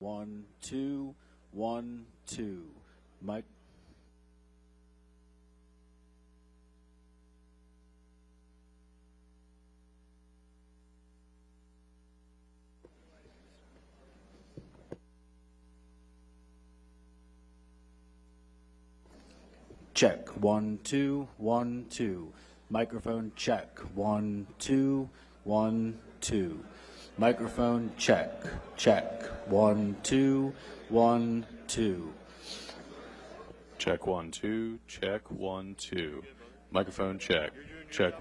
1 2 1 2. Mic. Check 1 2 1 2. Microphone check 1 2 1 2. Microphone check 1 2 1 2. Check 1 2 check 1 2. Microphone check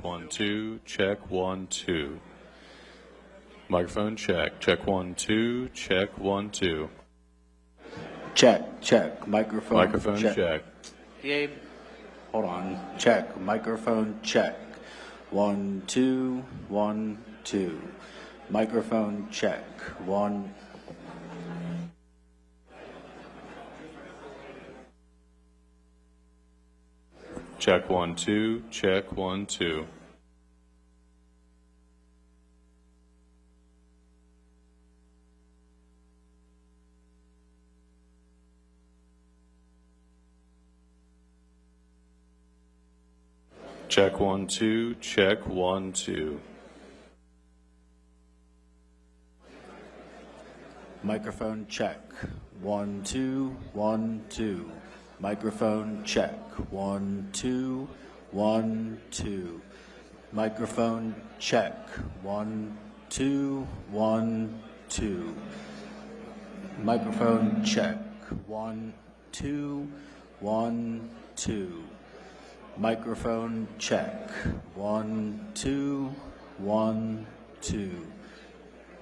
1 2 check 1 2. Microphone check 1 2 check 1 2. Check microphone check. Gabe, hold on. Check microphone check 1 2 1 2. Microphone check 1. Check 1 2 check 1 2. Check 1 2 check 1 2. Microphone check 1 2 1 2. Microphone check 1 2 1 2. Microphone check 1 2 1 2. Microphone check 1 2 1 2. Microphone check 1 2 1 2.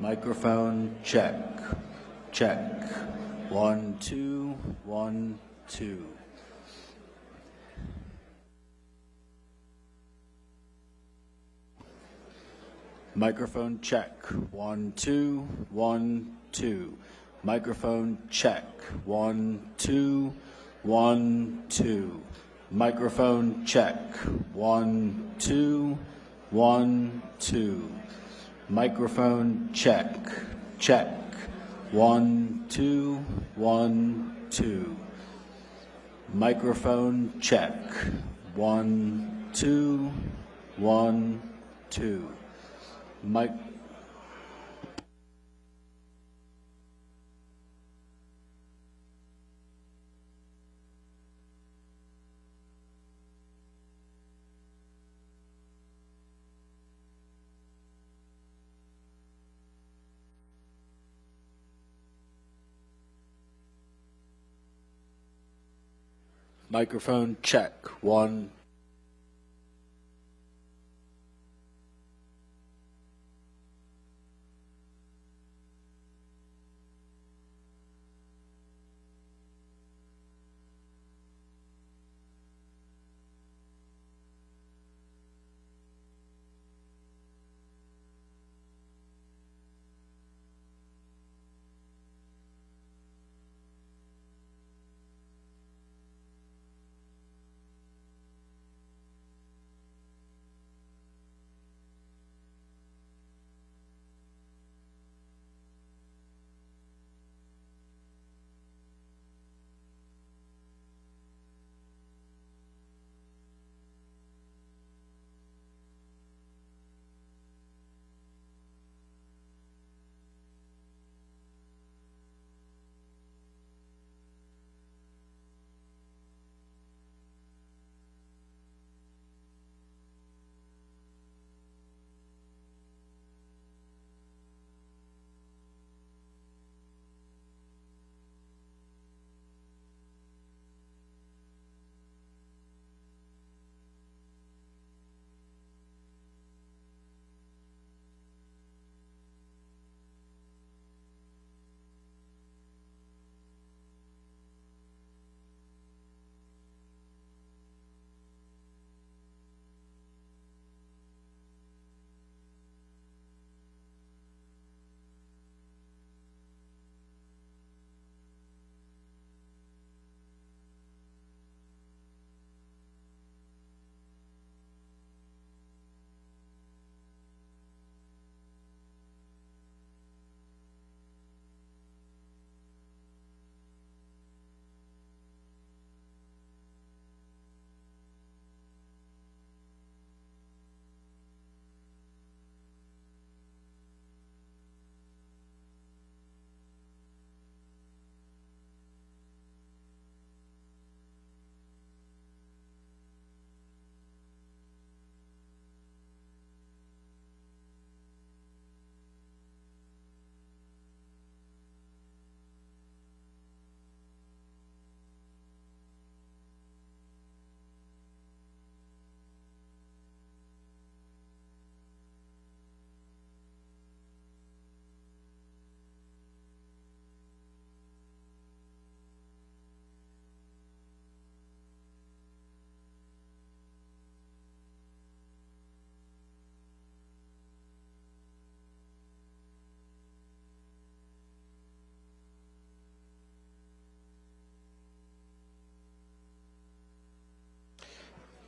Microphone check 1 2 1 2. Microphone check 1 2 1 2. Microphone check 1 2 1 2. Microphone check 1 2 1 2. Microphone check 1 2 1 2. Microphone check 1 2 1 2. Microphone check 1.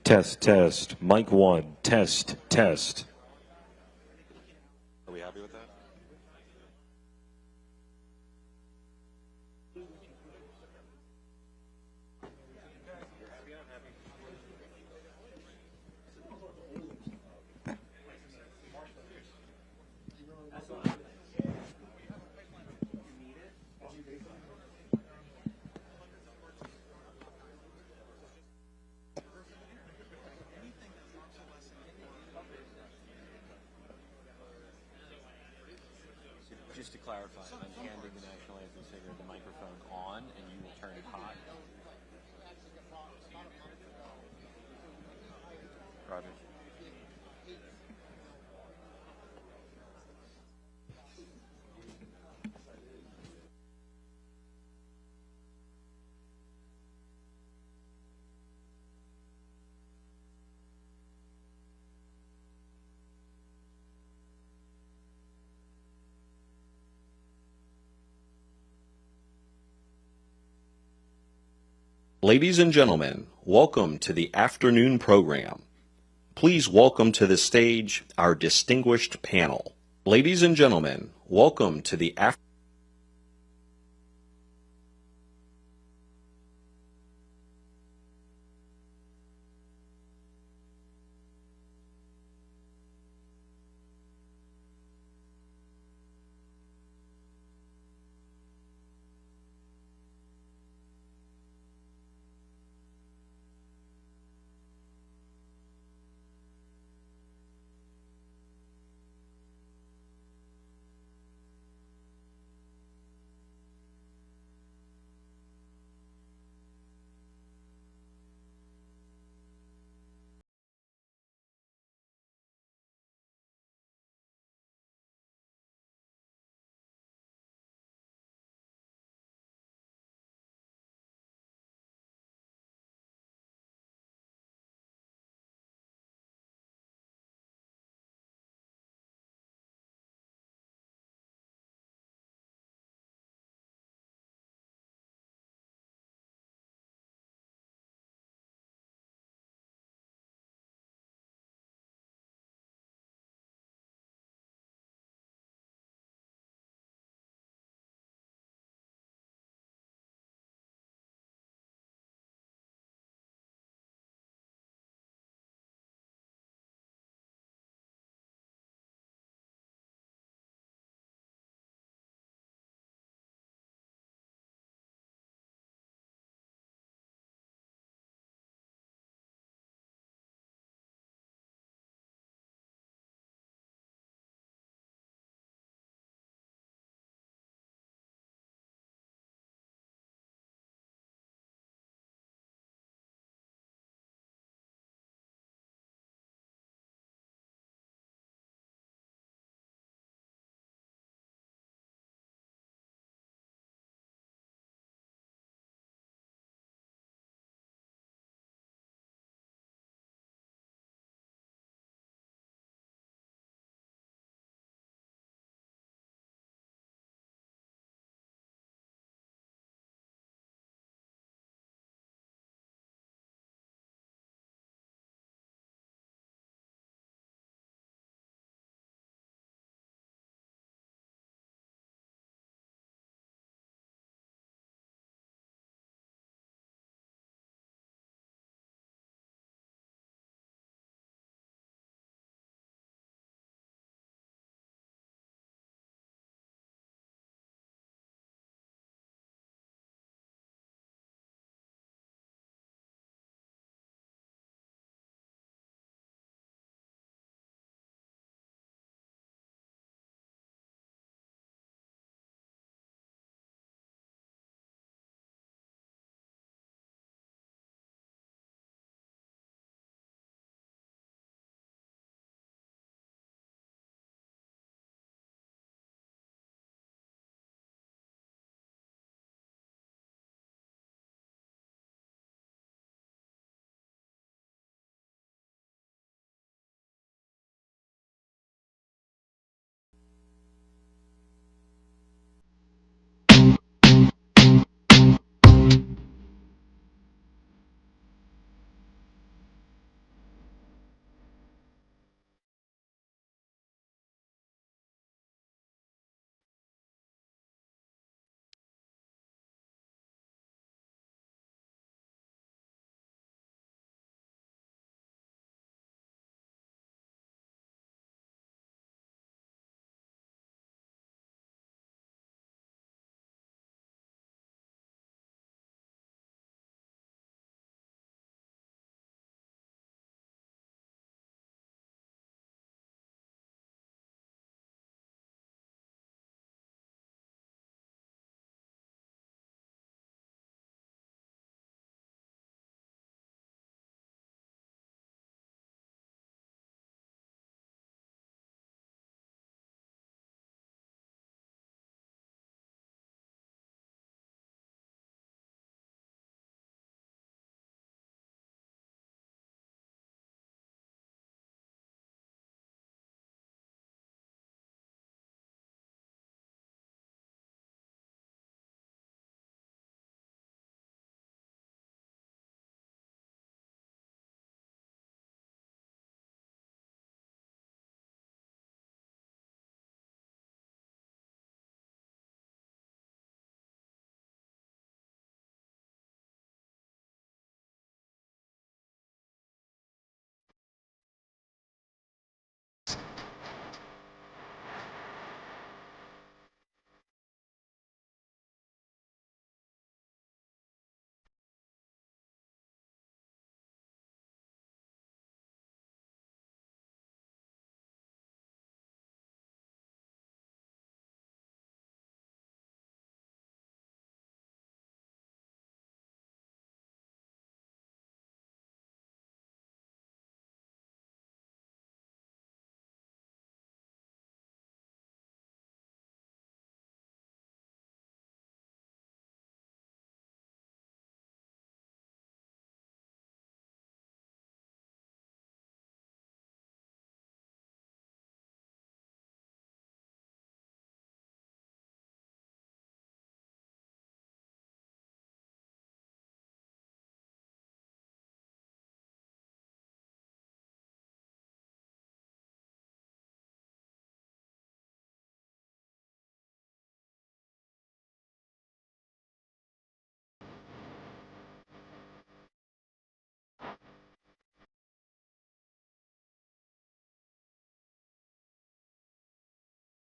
Test, test. Mic 1. Test, test. Are we happy with that? Just to clarify, I'm handing the national anthem singer the microphone on, and you will turn it hot. Roger. Ladies and gentlemen, welcome to the afternoon program. Please welcome to the stage our distinguished panel. Ladies and gentlemen, welcome to the afternoon.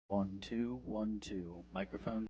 1 2 1 2. Microphone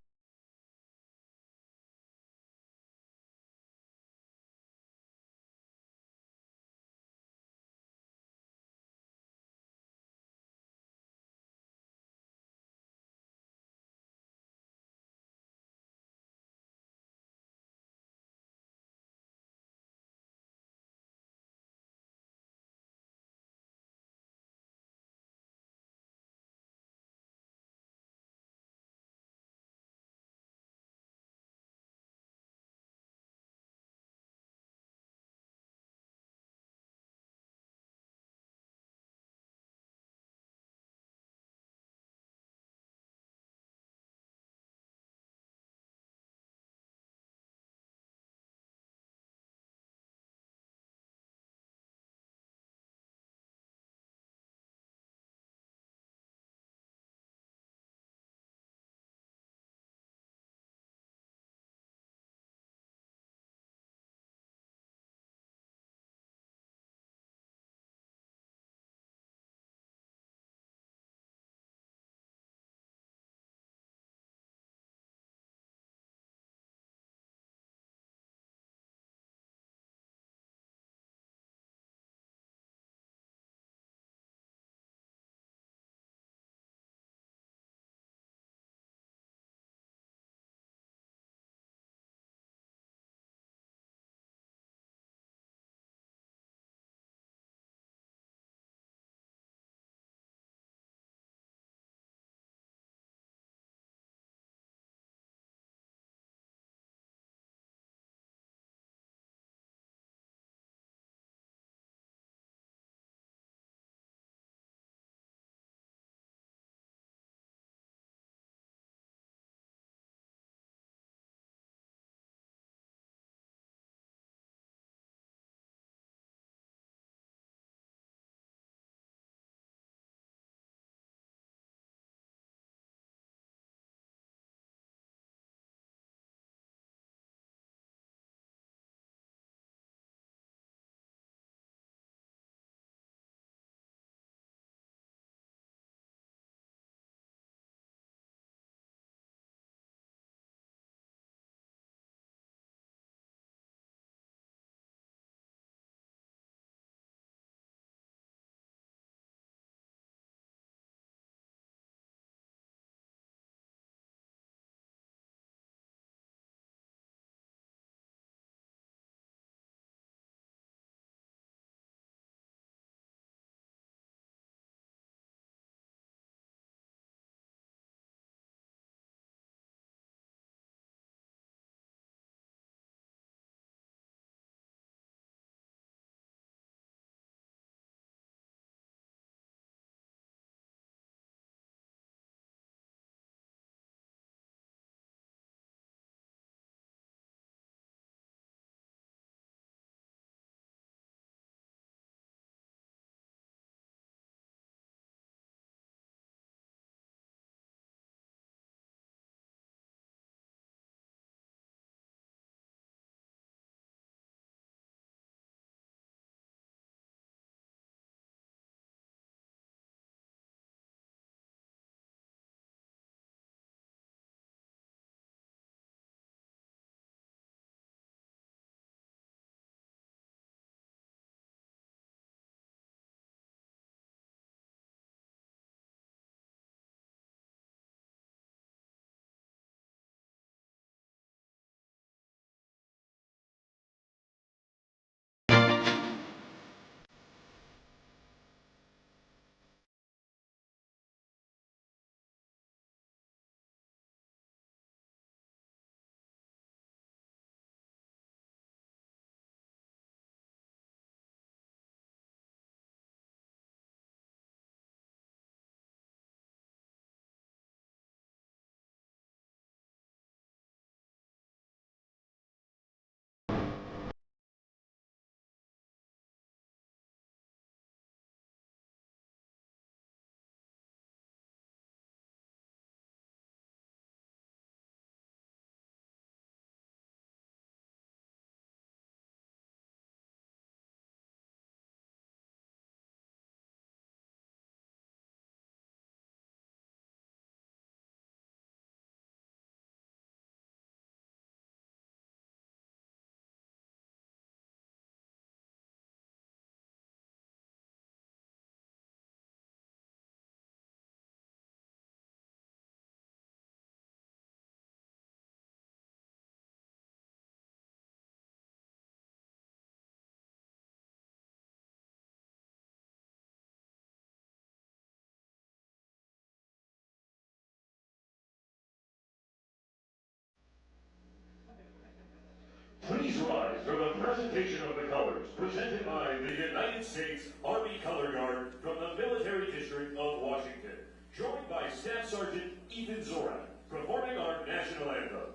presentation of the colors, presented by the United States Army Color Guard from the Military District of Washington, joined by Staff Sergeant Ethan Zorak, performing our national anthem.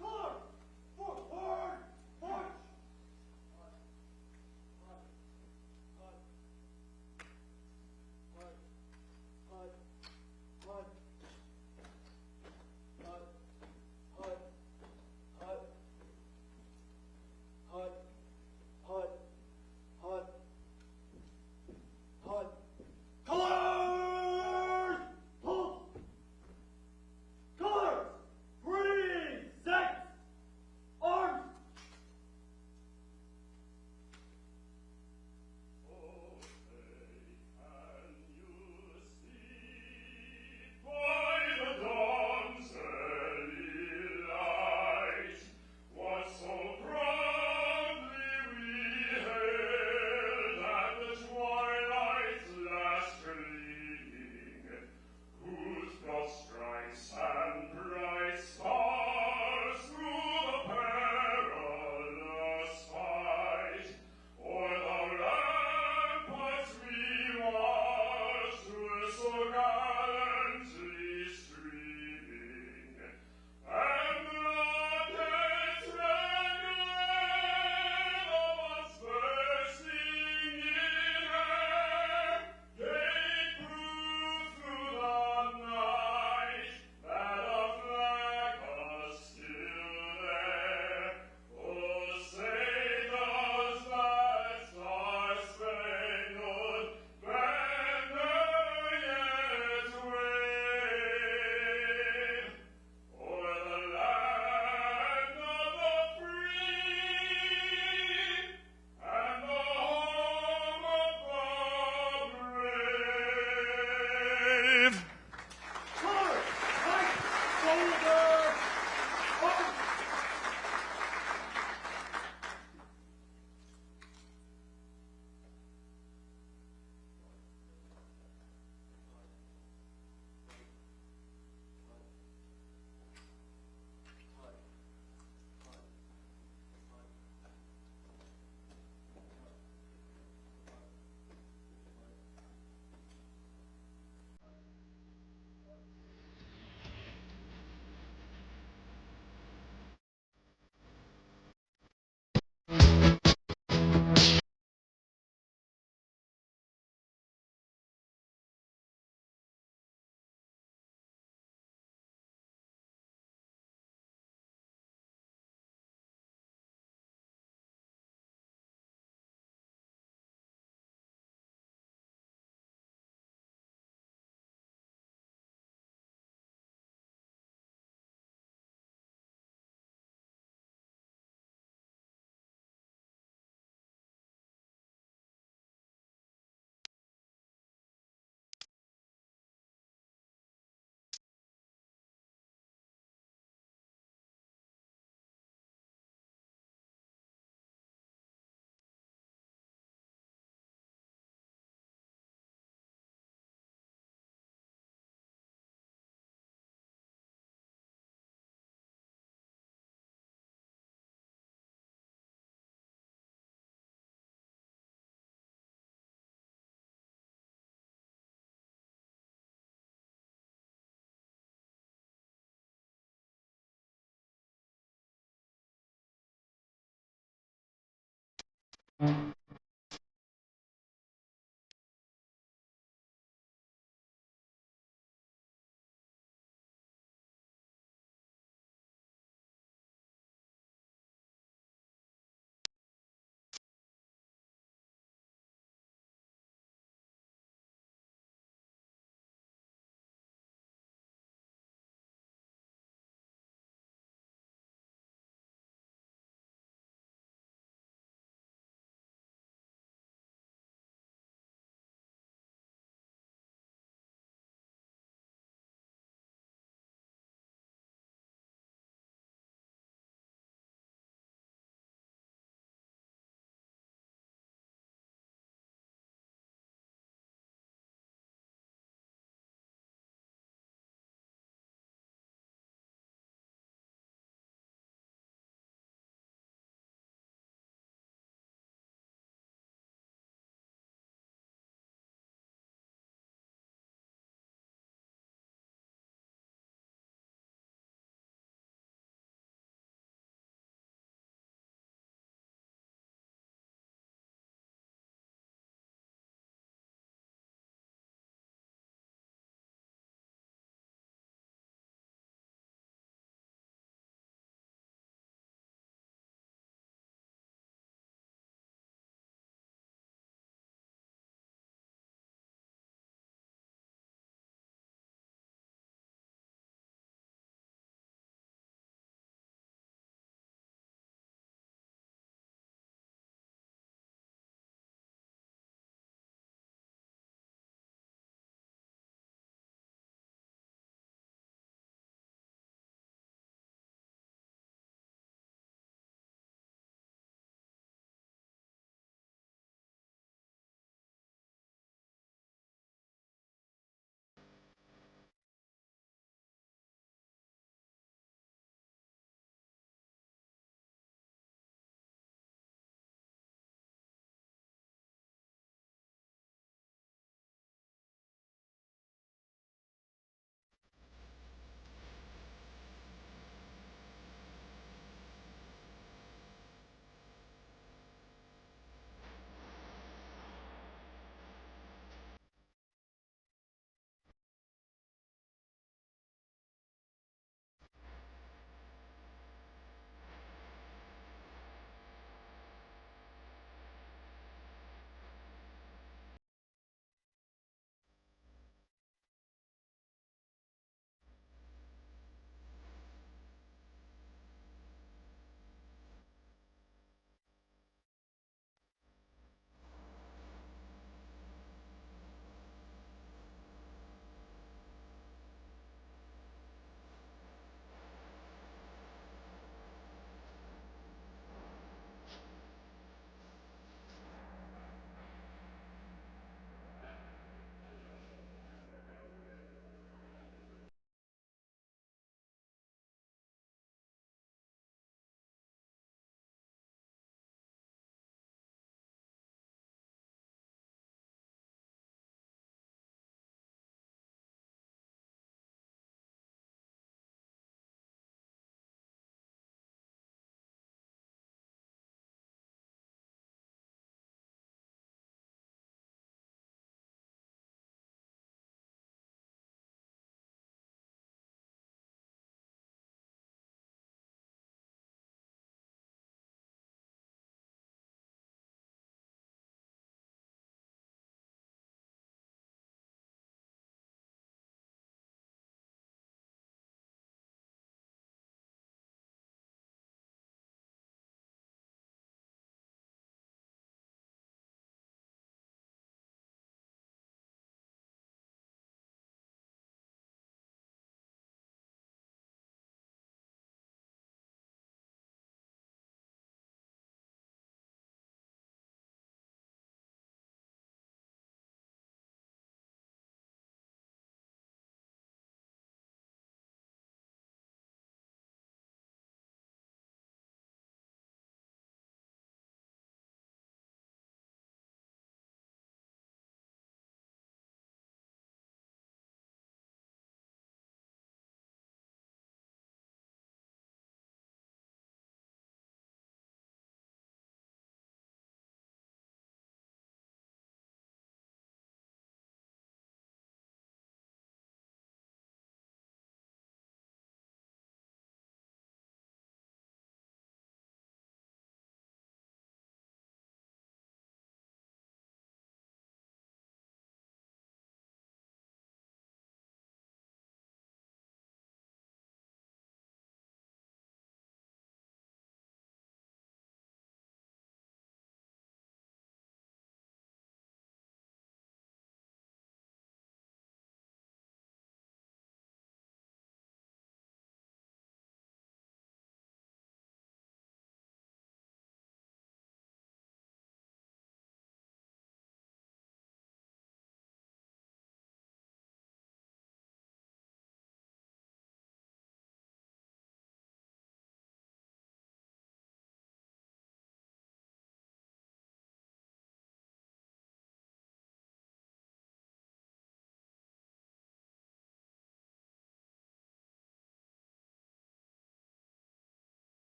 Color! Forward! March! Colors! Halt! Colors! Present! Arms! By the dawn's early light, what so proudly we hailed at the twilight's last gleaming, whose broad stripes and bright stars through the perilous fight, o'er the ramparts we watched were so gallantly streaming, and rockets ran glare of us bursting in air, gave proof through the night that our flag was still there. Oh, say does that star-spangled banner yet wave o'er the land of the free and the home of the brave? Colors! Right! Shoulder! Arms!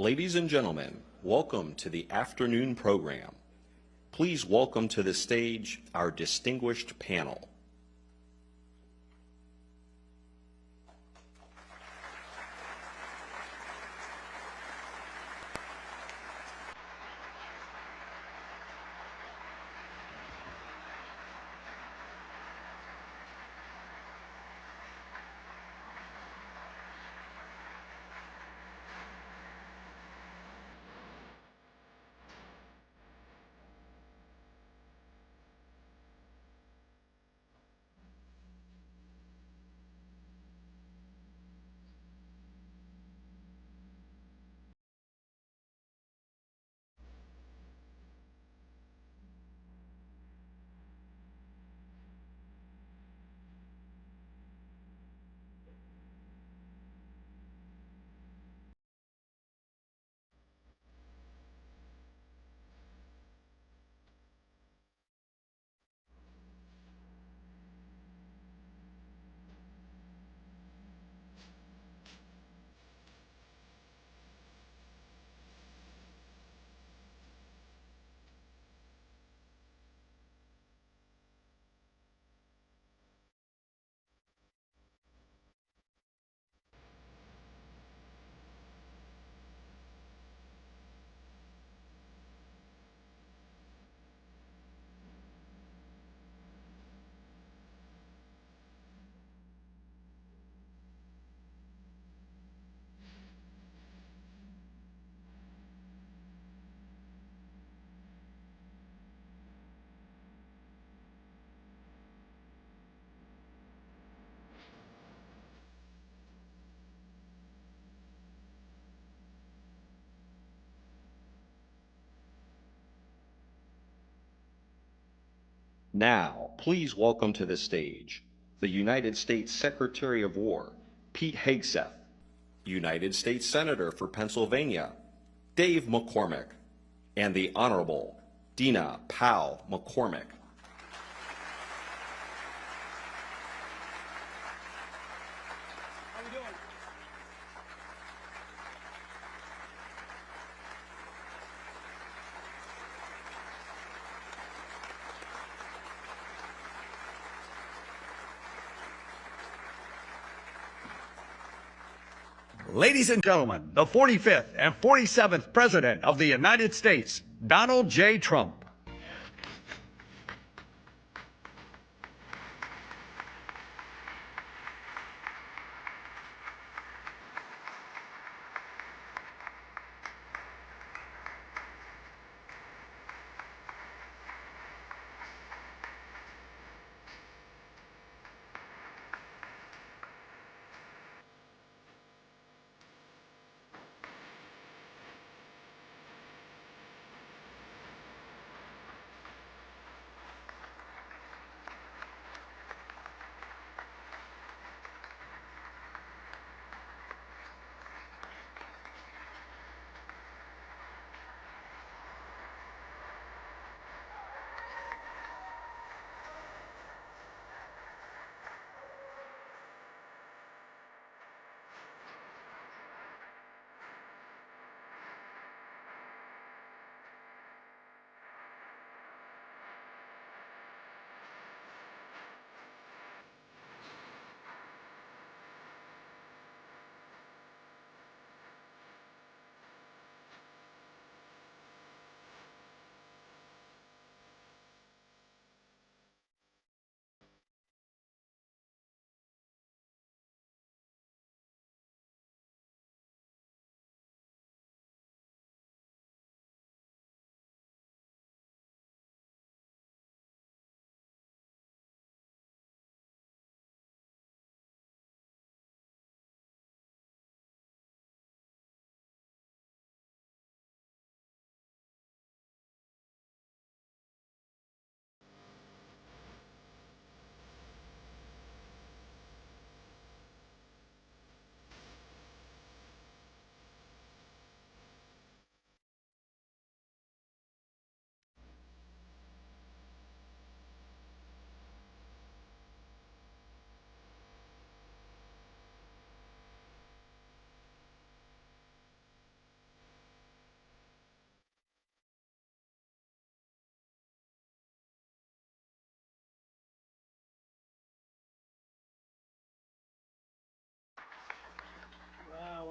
Ladies and gentlemen, welcome to the afternoon program. Please welcome to the stage our distinguished panel. Now, please welcome to the stage the United States Secretary of War, Pete Hegseth, United States Senator for Pennsylvania, Dave McCormick, and the Honorable Dina Powell McCormick. Ladies and gentlemen, the 45th and 47th President of the United States, Donald J. Trump.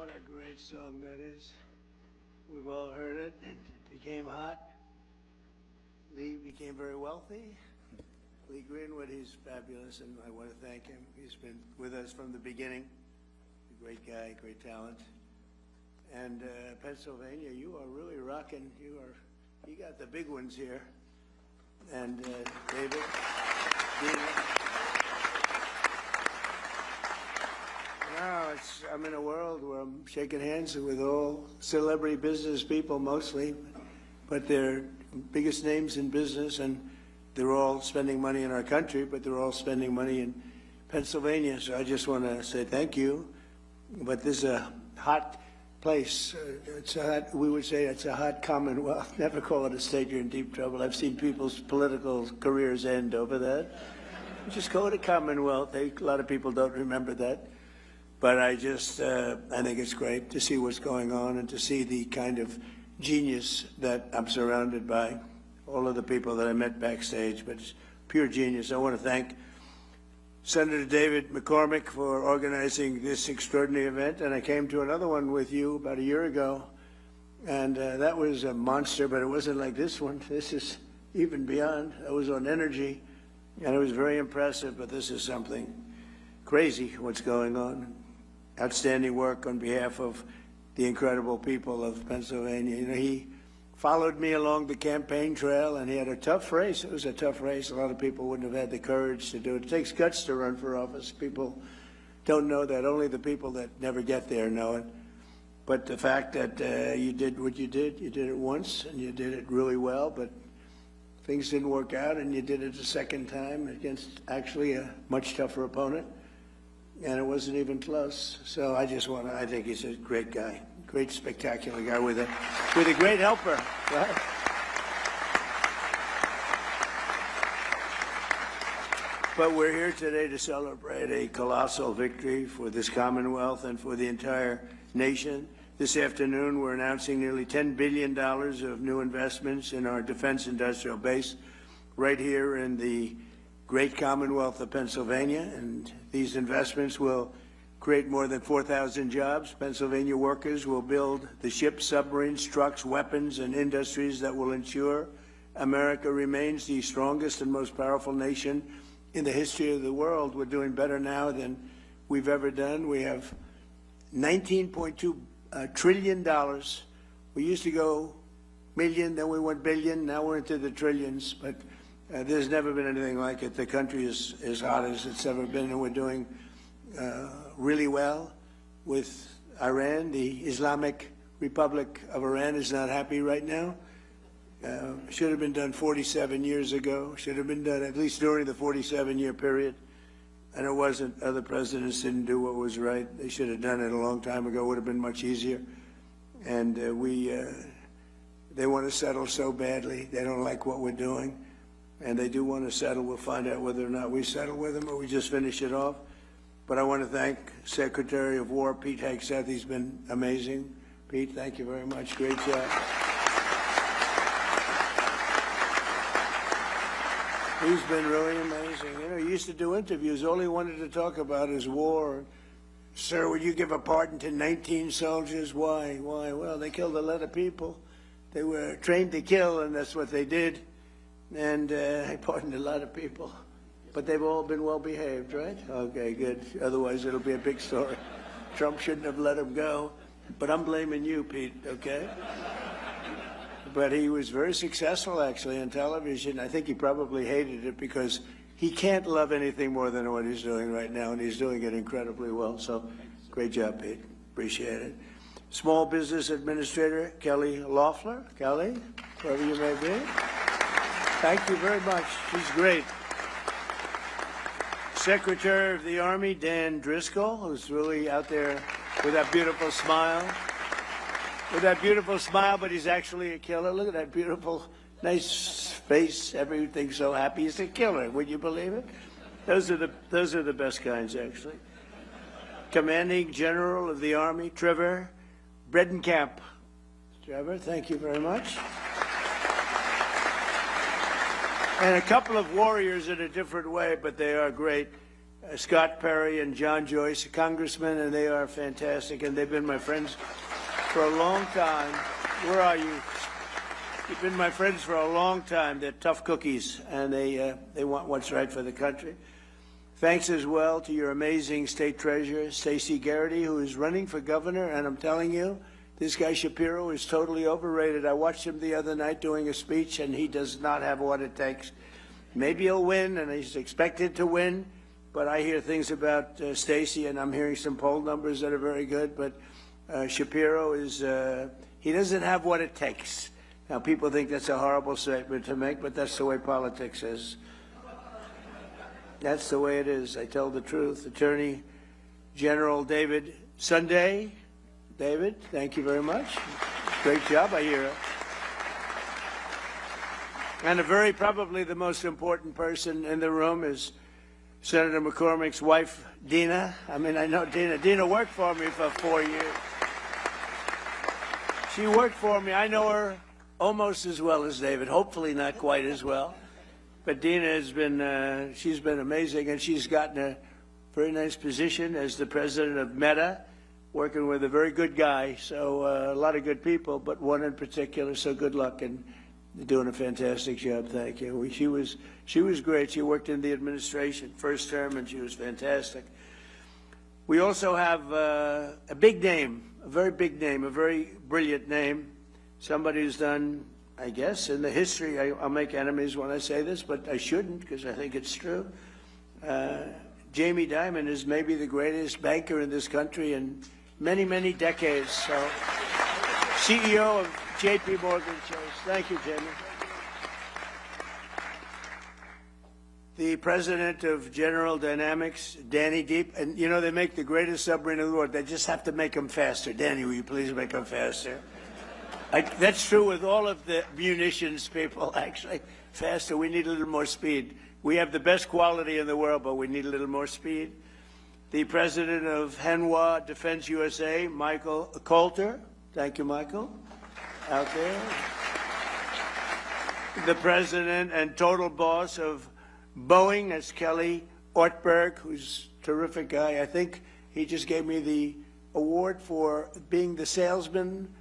what a great song that is. We've all heard it. It became hot. Lee became very wealthy. Lee Greenwood, he's fabulous, and I want to thank him. He's been with us from the beginning. A great guy, great talent. And Pennsylvania, you are really rocking. You got the big ones here. And David, Dina. Now I'm in a world where I'm shaking hands with all celebrity business people mostly, but they're biggest names in business, and they're all spending money in our country, but they're all spending money in Pennsylvania. So I just want to say thank you. But this is a hot place. We would say it's a hot commonwealth. Never call it a state, you're in deep trouble. I've seen people's political careers end over that. Just call it a commonwealth. A lot of people don't remember that. But I think it's great to see what's going on and to see the kind of genius that I'm surrounded by, all of the people that I met backstage, but it's pure genius. I want to thank Senator David McCormick for organizing this extraordinary event, and I came to another one with you about a year ago, and that was a monster, but it wasn't like this one. This is even beyond. It was on energy, and it was very impressive, but this is something crazy what's going on. Outstanding work on behalf of the incredible people of Pennsylvania. You know, he followed me along the campaign trail, and he had a tough race. It was a tough race. A lot of people wouldn't have had the courage to do it. It takes guts to run for office. People don't know that. Only the people that never get there know it. But the fact that you did what you did it once, and you did it really well, but things didn't work out, and you did it a second time against actually a much tougher opponent, and it wasn't even close. So I think he's a great guy. Great, spectacular guy with a great helper, right? But we're here today to celebrate a colossal victory for this Commonwealth and for the entire nation. This afternoon, we're announcing nearly $10 billion of new investments in our defense industrial base right here in the great Commonwealth of Pennsylvania, and these investments will create more than 4,000 jobs. Pennsylvania workers will build the ships, submarines, trucks, weapons, and industries that will ensure America remains the strongest and most powerful nation in the history of the world. We're doing better now than we've ever done. We have $19.2 trillion. We used to go million, then we went billion, now we're into the trillions, but there's never been anything like it. The country is as hot as it's ever been, and we're doing really well with Iran. The Islamic Republic of Iran is not happy right now. Should have been done 47 years ago. Should have been done at least during the 47-year period. And it wasn't. Other presidents didn't do what was right. They should have done it a long time ago. It would have been much easier. And they want to settle so badly. They don't like what we're doing. And they do want to settle. We'll find out whether or not we settle with them or we just finish it off. But I want to thank Secretary of War Pete Hegseth. He's been amazing. Pete, thank you very much. Great job. He's been really amazing. You know, he used to do interviews. All he wanted to talk about is war. Sir, would you give a pardon to 19 soldiers? Why? Why? Well, they killed a lot of people. They were trained to kill, and that's what they did. And I pardoned a lot of people. But they've all been well behaved, right? Okay, good. Otherwise, it'll be a big story. Trump shouldn't have let him go. But I'm blaming you, Pete, okay? But he was very successful, actually, on television. I think he probably hated it because he can't love anything more than what he's doing right now, and he's doing it incredibly well. So great job, Pete. Appreciate it. Small Business Administrator Kelly Loeffler. Kelly, wherever you may be. Thank you very much. She's great. Secretary of the Army Dan Driscoll, who's really out there with that beautiful smile. With that beautiful smile, but he's actually a killer. Look at that beautiful, nice face. Everything's so happy. He's a killer. Would you believe it? Those are the best kinds, actually. Commanding General of the Army, Trevor Bredenkamp. Trevor, thank you very much. And a couple of warriors in a different way, but they are great. Scott Perry and John Joyce, congressmen, and they are fantastic, and they've been my friends for a long time. Where are you? You've been my friends for a long time. They're tough cookies, and they want what's right for the country. Thanks as well to your amazing state treasurer, Stacey Garrity, who is running for governor, and I'm telling you, this guy Shapiro is totally overrated. I watched him the other night doing a speech, and he does not have what it takes. Maybe he'll win, and he's expected to win, but I hear things about Stacey, and I'm hearing some poll numbers that are very good, but Shapiro is, he doesn't have what it takes. Now, people think that's a horrible statement to make, but that's the way politics is. That's the way it is. I tell the truth. Attorney General David Sunday. David, thank you very much. Great job, I hear. And probably the most important person in the room is Senator McCormick's wife, Dina. I mean, I know Dina. Dina worked for me for 4 years. She worked for me. I know her almost as well as David, hopefully not quite as well. But Dina has been, she's been amazing, and she's gotten a very nice position as the president of Meta, working with a very good guy. So a lot of good people, but one in particular. So good luck, and you're doing a fantastic job. Thank you. She was great. She worked in the administration, first term, and she was fantastic. We also have a big name, a very big name, a very brilliant name, somebody who's done, I guess, in the history, I'll make enemies when I say this, but I shouldn't because I think it's true. Jamie Dimon is maybe the greatest banker in this country in many, many decades. So, CEO of J.P. Morgan Chase. Thank you, Jamie. The president of General Dynamics, Danny Deep, and you know they make the greatest submarine in the world. They just have to make them faster. Danny, will you please make them faster? That's true with all of the munitions people, actually. Faster, we need a little more speed. We have the best quality in the world, but we need a little more speed. The president of Hanwha Defense USA, Michael Coulter. Thank you, Michael, out there. The president and total boss of Boeing, that's Kelly Ortberg, who's a terrific guy. I think he just gave me the award for being the salesman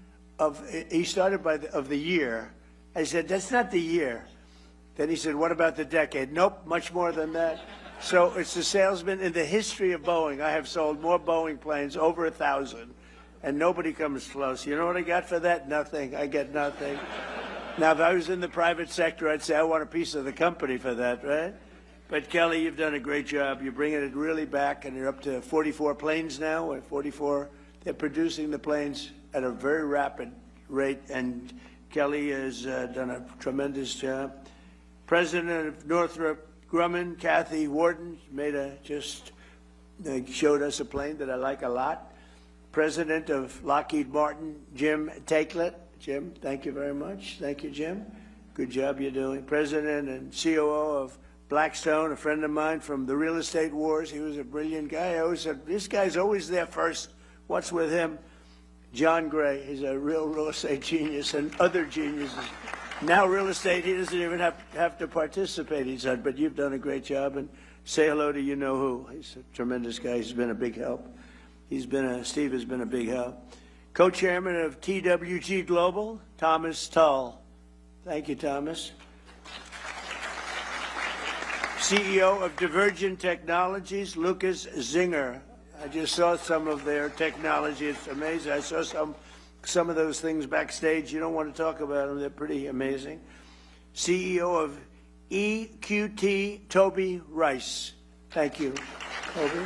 he started of the year. I said, that's not the year. Then he said, what about the decade? Nope, much more than that. So it's the salesman in the history of Boeing. I have sold more Boeing planes, over 1,000, and nobody comes close. You know what I got for that? Nothing. I get nothing. Now, if I was in the private sector, I'd say I want a piece of the company for that, right? But Kelly, you've done a great job. You're bringing it really back, and you're up to 44 planes now. Or 44. They're producing the planes at a very rapid rate, and Kelly has done a tremendous job. President of Northrop Grumman, Kathy Warden, showed us a plane that I like a lot. President of Lockheed Martin, Jim Takelet. Jim, thank you very much. Thank you, Jim. Good job you're doing. President and COO of Blackstone, a friend of mine from the real estate wars. He was a brilliant guy. I always said, this guy's always there first. What's with him? John Gray, he's a real estate genius, and other geniuses. Now real estate, he doesn't even have to participate, he said, but you've done a great job, and say hello to you-know-who. He's a tremendous guy. He's been a big help. Steve has been a big help. Co-chairman of TWG Global, Thomas Tull. Thank you, Thomas. CEO of Divergent Technologies, Lucas Zinger. I just saw some of their technology. It's amazing. I saw some of those things backstage. You don't want to talk about them. They're pretty amazing. CEO of EQT, Toby Rice. Thank you, Toby.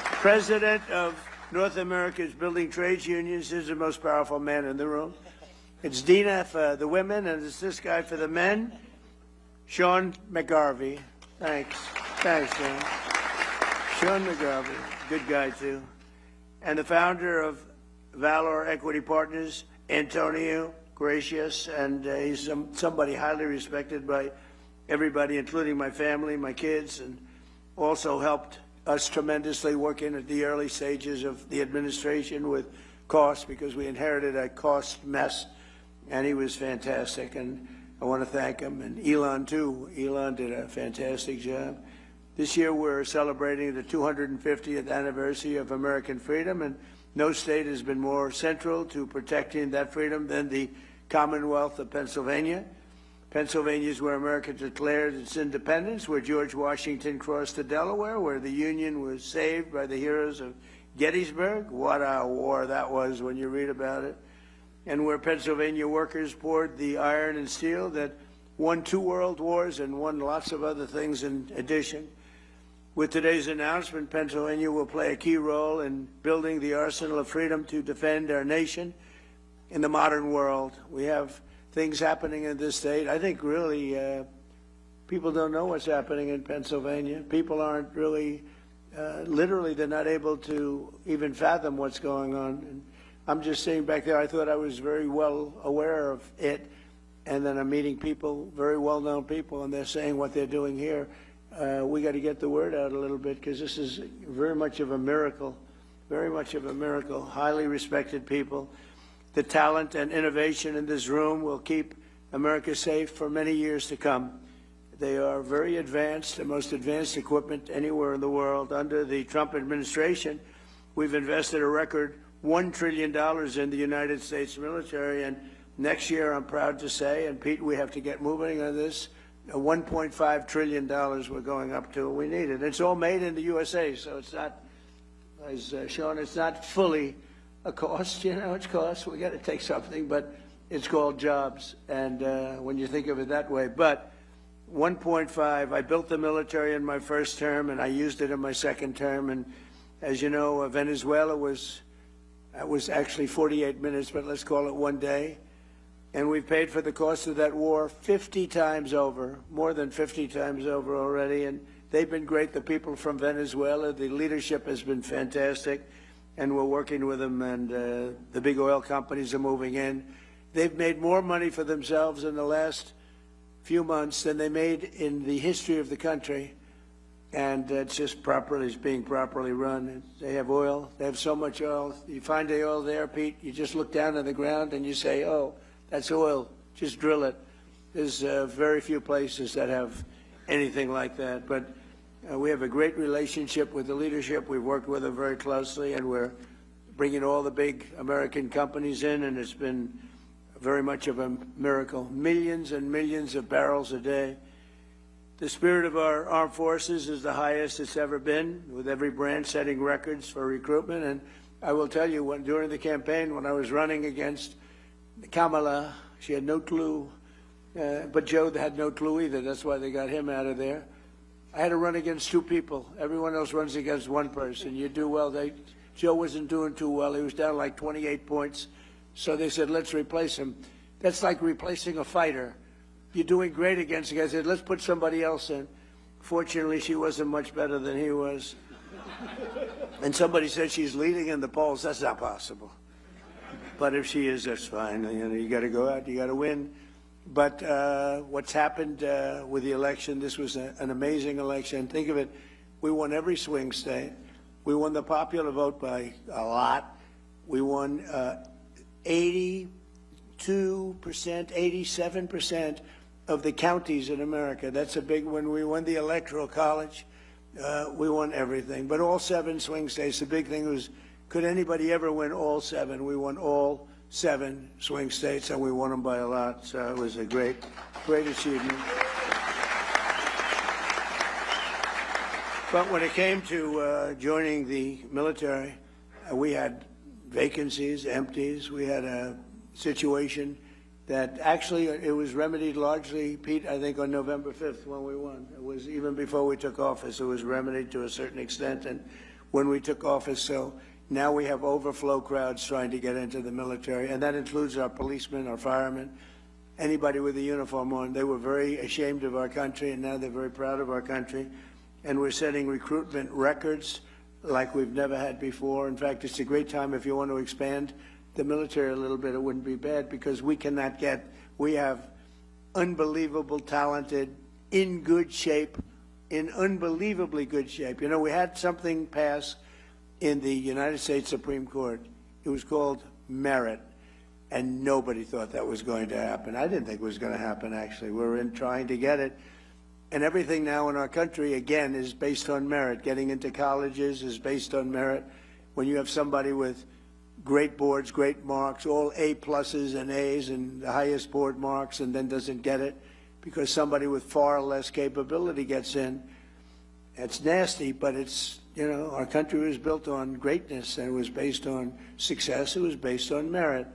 President of North America's Building Trades Unions. Is the most powerful man in the room. It's Dina for the women, and it's this guy for the men. Sean McGarvey. Thanks. Thanks, Sean. Sean McGarvey. Good guy, too. And the founder of Valor Equity Partners, Antonio Gracious, and he's somebody highly respected by everybody, including my family, my kids, and also helped us tremendously working at the early stages of the administration with costs, because we inherited a cost mess, and he was fantastic, and I want to thank him. And Elon, too. Elon did a fantastic job. This year we're celebrating the 250th anniversary of American freedom, and no state has been more central to protecting that freedom than the Commonwealth of Pennsylvania. Pennsylvania is where America declared its independence, where George Washington crossed the Delaware, where the Union was saved by the heroes of Gettysburg. What a war that was when you read about it. And where Pennsylvania workers poured the iron and steel that won 2 world wars and won lots of other things in addition. With today's announcement, Pennsylvania will play a key role in building the arsenal of freedom to defend our nation in the modern world. We have things happening in this state. I think really people don't know what's happening in Pennsylvania. People aren't really, literally, they're not able to even fathom what's going on. And I'm just sitting back there. I thought I was very well aware of it. And then I'm meeting people, very well-known people, and they're saying what they're doing here. We got to get the word out a little bit, because this is very much of a miracle, very much of a miracle. Highly respected people. The talent and innovation in this room will keep America safe for many years to come. They are very advanced, the most advanced equipment anywhere in the world. Under the Trump administration, we've invested a record $1 trillion in the United States military, and next year, I'm proud to say, and Pete, we have to get moving on this, $1.5 trillion we're going up to. We need it. It's all made in the USA, so it's not, as Sean, it's not fully a cost. You know, it's cost. We got to take something, but it's called jobs. And when you think of it that way, but 1.5. I built the military in my first term, and I used it in my second term. And as you know, Venezuela was actually 48 minutes, but let's call it 1 day. And we've paid for the cost of that war 50 times over, more than 50 times over already. And they've been great, the people from Venezuela. The leadership has been fantastic, and we're working with them. And the big oil companies are moving in. They've made more money for themselves in the last few months than they made in the history of the country. And it's just being properly run. They have oil. They have so much oil. You find the oil there, Pete, you just look down on the ground and you say, oh, that's oil. Just drill it. There's very few places that have anything like that. But we have a great relationship with the leadership. We've worked with them very closely, and we're bringing all the big American companies in, and it's been very much of a miracle. Millions and millions of barrels a day. The spirit of our armed forces is the highest it's ever been, with every branch setting records for recruitment. And I will tell you, during the campaign, when I was running against Kamala, she had no clue, but Joe had no clue either. That's why they got him out of there. I had to run against 2 people. Everyone else runs against 1 person. You do well. Joe wasn't doing too well. He was down like 28 points. So they said, let's replace him. That's like replacing a fighter. You're doing great against the guy. I said, let's put somebody else in. Fortunately, she wasn't much better than he was. And somebody said she's leading in the polls. That's not possible. But if she is, that's fine. You know, you got to go out. You got to win. But what's happened with the election, this was an amazing election. Think of it. We won every swing state. We won the popular vote by a lot. We won 82%, 87% of the counties in America. That's a big one. We won the Electoral College. We won everything. But all 7 swing states, the big thing was, could anybody ever win all 7? We won all 7 swing states, and we won them by a lot. So it was a great, great achievement. But when it came to joining the military, we had vacancies, empties. We had a situation that actually it was remedied largely, Pete, I think on November 5th when we won. It was even before we took office. It was remedied to a certain extent, and when we took office, so now we have overflow crowds trying to get into the military, and that includes our policemen, our firemen, anybody with a uniform on. They were very ashamed of our country, and now they're very proud of our country. And we're setting recruitment records like we've never had before. In fact, it's a great time if you want to expand the military a little bit. It wouldn't be bad, because we have unbelievable talented, in good shape, in unbelievably good shape. You know, we had something pass in the United States Supreme Court. It was called merit, and nobody thought that was going to happen. I didn't think it was going to happen, actually. We were trying to get it. And everything now in our country, again, is based on merit. Getting into colleges is based on merit. When you have somebody with great boards, great marks, all A pluses and A's and the highest board marks, and then doesn't get it because somebody with far less capability gets in, it's nasty, but it's, you know, our country was built on greatness, and it was based on success, it was based on merit.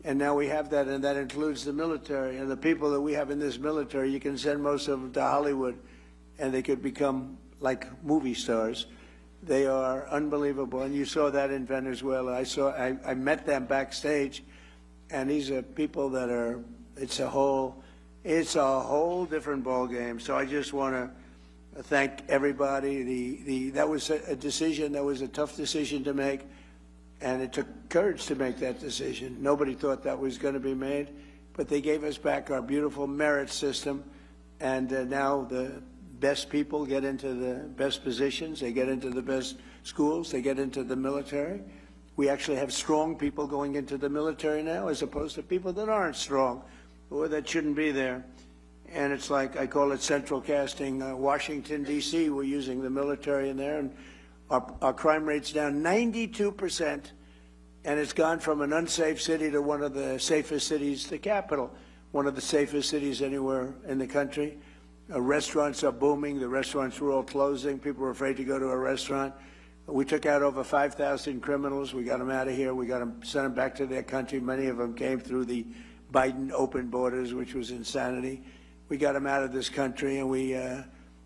And now we have that, and that includes the military. And the people that we have in this military, you can send most of them to Hollywood, and they could become like movie stars. They are unbelievable, and you saw that in Venezuela. I met them backstage, and these are people that are, it's a whole different ball game. So I just want to thank everybody. That was a decision, that was a tough decision to make, and it took courage to make that decision. Nobody thought that was going to be made, but they gave us back our beautiful merit system, and now the best people get into the best positions, they get into the best schools, they get into the military. We actually have strong people going into the military now as opposed to people that aren't strong or that shouldn't be there. And it's like, I call it central casting. Washington, D.C., we're using the military in there, and our crime rate's down 92%, and it's gone from an unsafe city to one of the safest cities, the capital, one of the safest cities anywhere in the country. Restaurants are booming. The restaurants were all closing. People were afraid to go to a restaurant. We took out over 5,000 criminals. We got them out of here. We got them, sent them back to their country. Many of them came through the Biden open borders, which was insanity. We got them out of this country, and we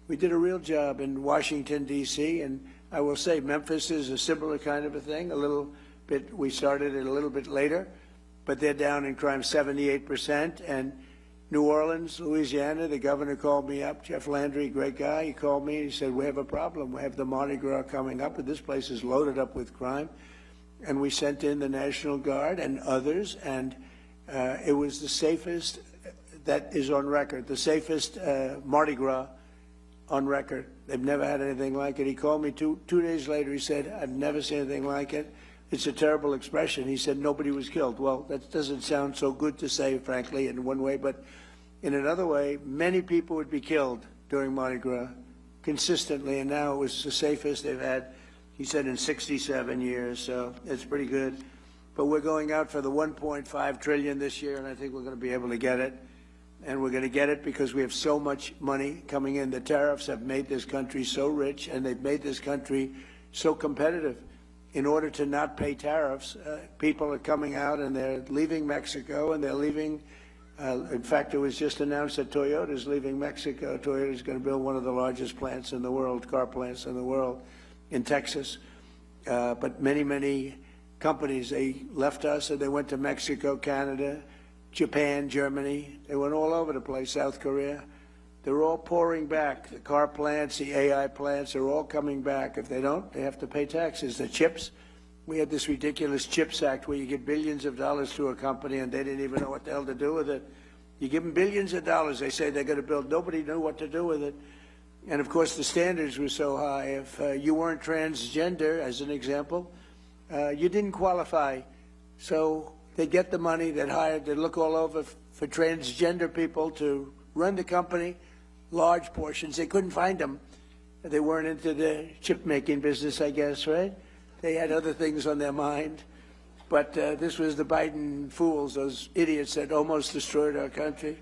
did a real job in Washington, D.C., and I will say Memphis is a similar kind of a thing, a little bit. We started it a little bit later, but they're down in crime 78%, and New Orleans, Louisiana, the governor called me up, Jeff Landry, great guy. He called me and he said, we have a problem. We have the Mardi Gras coming up, and this place is loaded up with crime. And we sent in the National Guard and others, and it was the safest, that is on record, the safest Mardi Gras on record. They've never had anything like it. He called me two days later. He said, I've never seen anything like it. It's a terrible expression. He said nobody was killed. Well, that doesn't sound so good to say, frankly, in one way, but in another way, many people would be killed during Mardi Gras consistently, and now it was the safest they've had, he said, in 67 years, so it's pretty good. But we're going out for the $1.5 trillion this year, and I think we're going to be able to get it. And we're going to get it because we have so much money coming in. The tariffs have made this country so rich, and they've made this country so competitive. In order to not pay tariffs, people are coming out and they're leaving Mexico, and they're leaving. In fact, it was just announced that Toyota is leaving Mexico. Toyota is going to build one of the largest plants in the world, car plants in the world, in Texas. But many, many companies, they left us and they went to Mexico, Canada, Japan, Germany. They went all over the place, South Korea. They're all pouring back. The car plants, the AI plants are all coming back. If they don't, they have to pay taxes. The chips, we had this ridiculous CHIPS Act where you give billions of dollars to a company and they didn't even know what the hell to do with it. You give them billions of dollars, they say they're going to build. Nobody knew what to do with it. And of course, the standards were so high. If you weren't transgender, as an example, you didn't qualify. So they get the money, they'd hire, they'd look all over for transgender people to run the company, large portions. They couldn't find them. They weren't into the chip-making business, I guess, right? They had other things on their mind. But this was the Biden fools, those idiots that almost destroyed our country.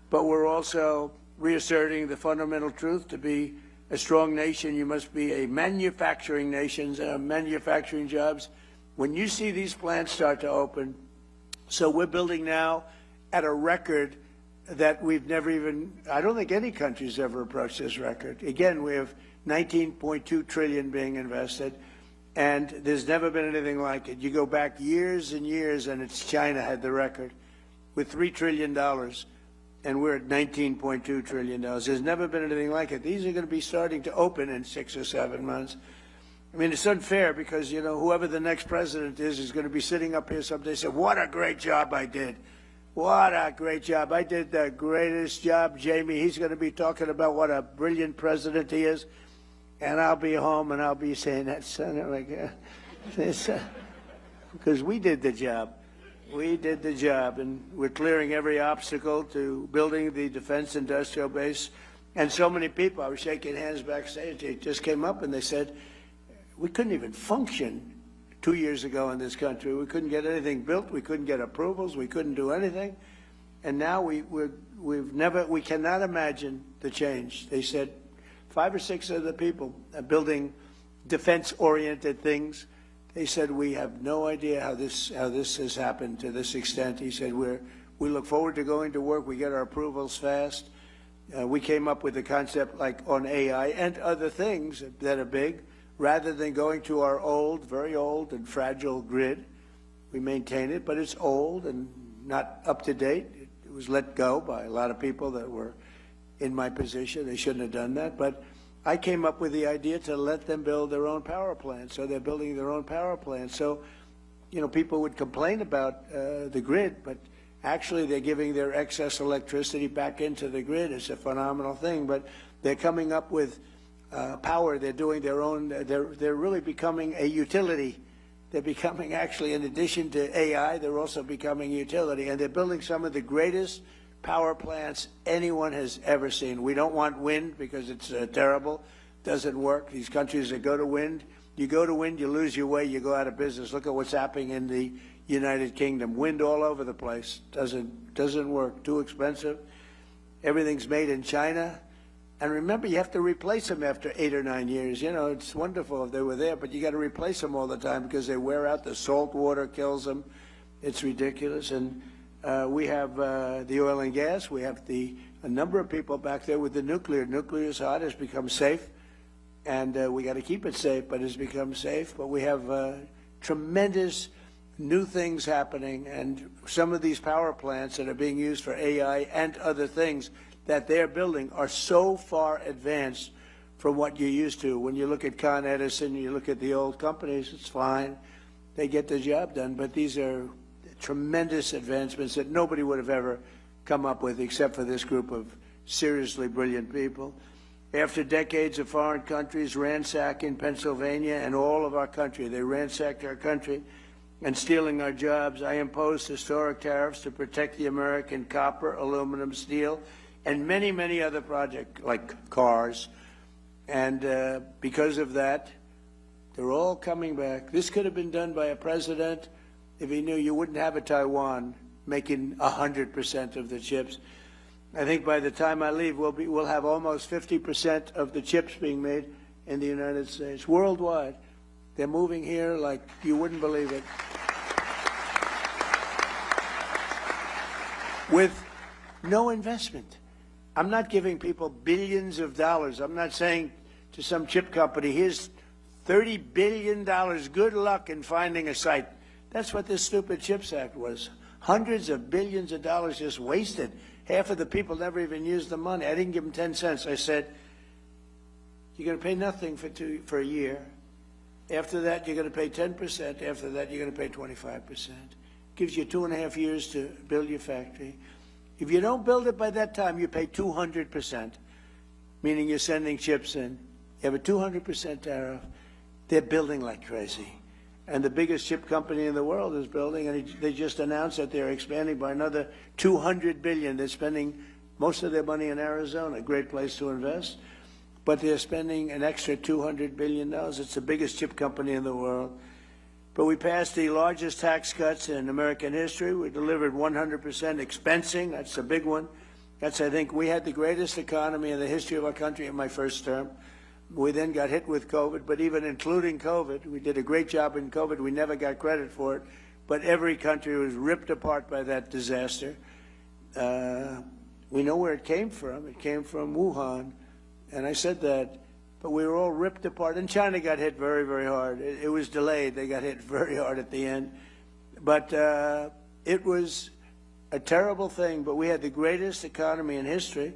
But we're also reasserting the fundamental truth: to be a strong nation, you must be a manufacturing nation, manufacturing jobs. When you see these plants start to open, so we're building now at a record that we've never even, I don't think any country's ever approached this record. Again, we have $19.2 trillion being invested, and there's never been anything like it. You go back years and years, and it's China had the record with $3 trillion, and we're at $19.2 trillion. There's never been anything like it. These are going to be starting to open in 6 or 7 months. I mean, it's unfair because, you know, whoever the next president is going to be sitting up here someday and say, what a great job I did. What a great job. I did the greatest job, Jamie. He's going to be talking about what a brilliant president he is. And I'll be home and I'll be saying that, son, like, because we did the job. We did the job, and we're clearing every obstacle to building the defense industrial base. And so many people, I was shaking hands backstage, they just came up and they said, we couldn't even function 2 years ago in this country. We couldn't get anything built. We couldn't get approvals. We couldn't do anything. And now we cannot imagine the change. They said 5 or 6 of the people building defense-oriented things, they said, we have no idea how this has happened to this extent. He said, we look forward to going to work. We get our approvals fast. We came up with a concept like on AI and other things that are big. Rather than going to our old, very old and fragile grid, we maintain it, but it's old and not up to date. It was let go by a lot of people that were in my position. They shouldn't have done that. But I came up with the idea to let them build their own power plant. So they're building their own power plant. So, you know, people would complain about the grid, but actually they're giving their excess electricity back into the grid. It's a phenomenal thing. But they're coming up with power. They're doing their own. They're really becoming a utility. They're becoming, actually, in addition to AI, they're also becoming utility. And they're building some of the greatest power plants anyone has ever seen. We don't want wind because it's terrible. Doesn't work. These countries that go to wind, you go to wind, you lose your way, you go out of business. Look at what's happening in the United Kingdom. Wind all over the place. Doesn't work. Too expensive. Everything's made in China. And remember, you have to replace them after 8 or 9 years. You know, it's wonderful if they were there, but you got to replace them all the time because they wear out. The salt water kills them. It's ridiculous. And we have the oil and gas. We have a number of people back there with the nuclear. Nuclear is hot. It's become safe. And we got to keep it safe, but it's become safe. But we have tremendous new things happening. And some of these power plants that are being used for AI and other things that they're building are so far advanced from what you're used to. When you look at Con Edison, you look at the old companies, it's fine. They get the job done. But these are tremendous advancements that nobody would have ever come up with except for this group of seriously brilliant people. After decades of foreign countries ransacking Pennsylvania and all of our country, they ransacked our country and stealing our jobs, I imposed historic tariffs to protect the American copper, aluminum, steel, and many, many other projects like cars. And because of that, they're all coming back. This could have been done by a president if he knew you wouldn't have a Taiwan making 100% of the chips. I think by the time I leave, we'll have almost 50% of the chips being made in the United States, worldwide. They're moving here like you wouldn't believe it. With no investment. I'm not giving people billions of dollars. I'm not saying to some chip company, here's $30 billion. Good luck in finding a site. That's what this stupid CHIPS Act was. Hundreds of billions of dollars just wasted. Half of the people never even used the money. I didn't give them 10 cents. I said, you're going to pay nothing for a year. After that, you're going to pay 10%. After that, you're going to pay 25%. Gives you 2.5 years to build your factory. If you don't build it by that time, you pay 200%, meaning you're sending chips in. You have a 200% tariff. They're building like crazy. And the biggest chip company in the world is building, and they just announced that they're expanding by another $200 billion. They're spending most of their money in Arizona, a great place to invest. But they're spending an extra $200 billion. It's the biggest chip company in the world. But we passed the largest tax cuts in American history. We delivered 100% expensing. That's a big one. That's, I think, we had the greatest economy in the history of our country in my first term. We then got hit with COVID, but even including COVID, we did a great job in COVID. We never got credit for it, but every country was ripped apart by that disaster. We know where it came from. It came from Wuhan, and I said that. But we were all ripped apart. And China got hit very, very hard. It was delayed. They got hit very hard at the end. But it was a terrible thing. But we had the greatest economy in history.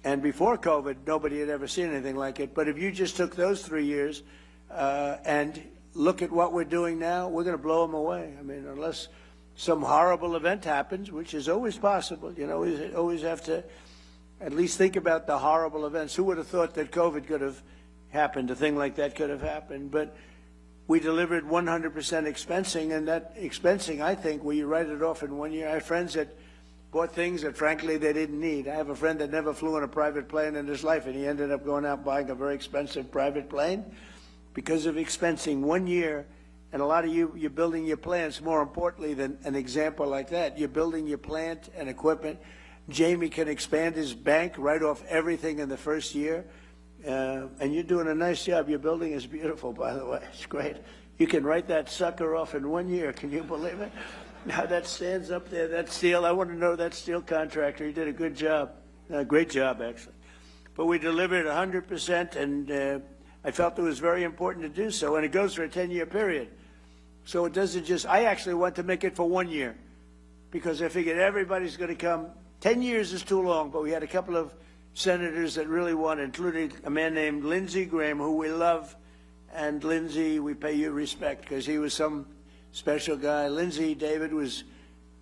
And before COVID, nobody had ever seen anything like it. But if you just took those 3 years and look at what we're doing now, we're going to blow them away. I mean, unless some horrible event happens, which is always possible. You know, we always have to at least think about the horrible events. Who would have thought that COVID could have happened, a thing like that could have happened? But we delivered 100% expensing, and that expensing, I think, where you write it off in 1 year. I have friends that bought things that, frankly, they didn't need. I have a friend that never flew in a private plane in his life, and he ended up going out buying a very expensive private plane because of expensing 1 year. And a lot of you're building your plants, more importantly than an example like that. You're building your plant and equipment. Jamie can expand his bank, write off everything in the first year. And you're doing a nice job. Your building is beautiful, by the way. It's great. You can write that sucker off in 1 year. Can you believe it? Now that stands up there, that steel. I want to know that steel contractor. He did a good job. A great job, actually. But we delivered 100%, and I felt it was very important to do so. And it goes for a 10-year period. So it doesn't just, I actually want to make it for 1 year because I figured everybody's going to come. 10 years is too long, but we had a couple of senators that really won, including a man named Lindsey Graham, who we love. And Lindsey, we pay you respect because he was some special guy. Lindsey, David, was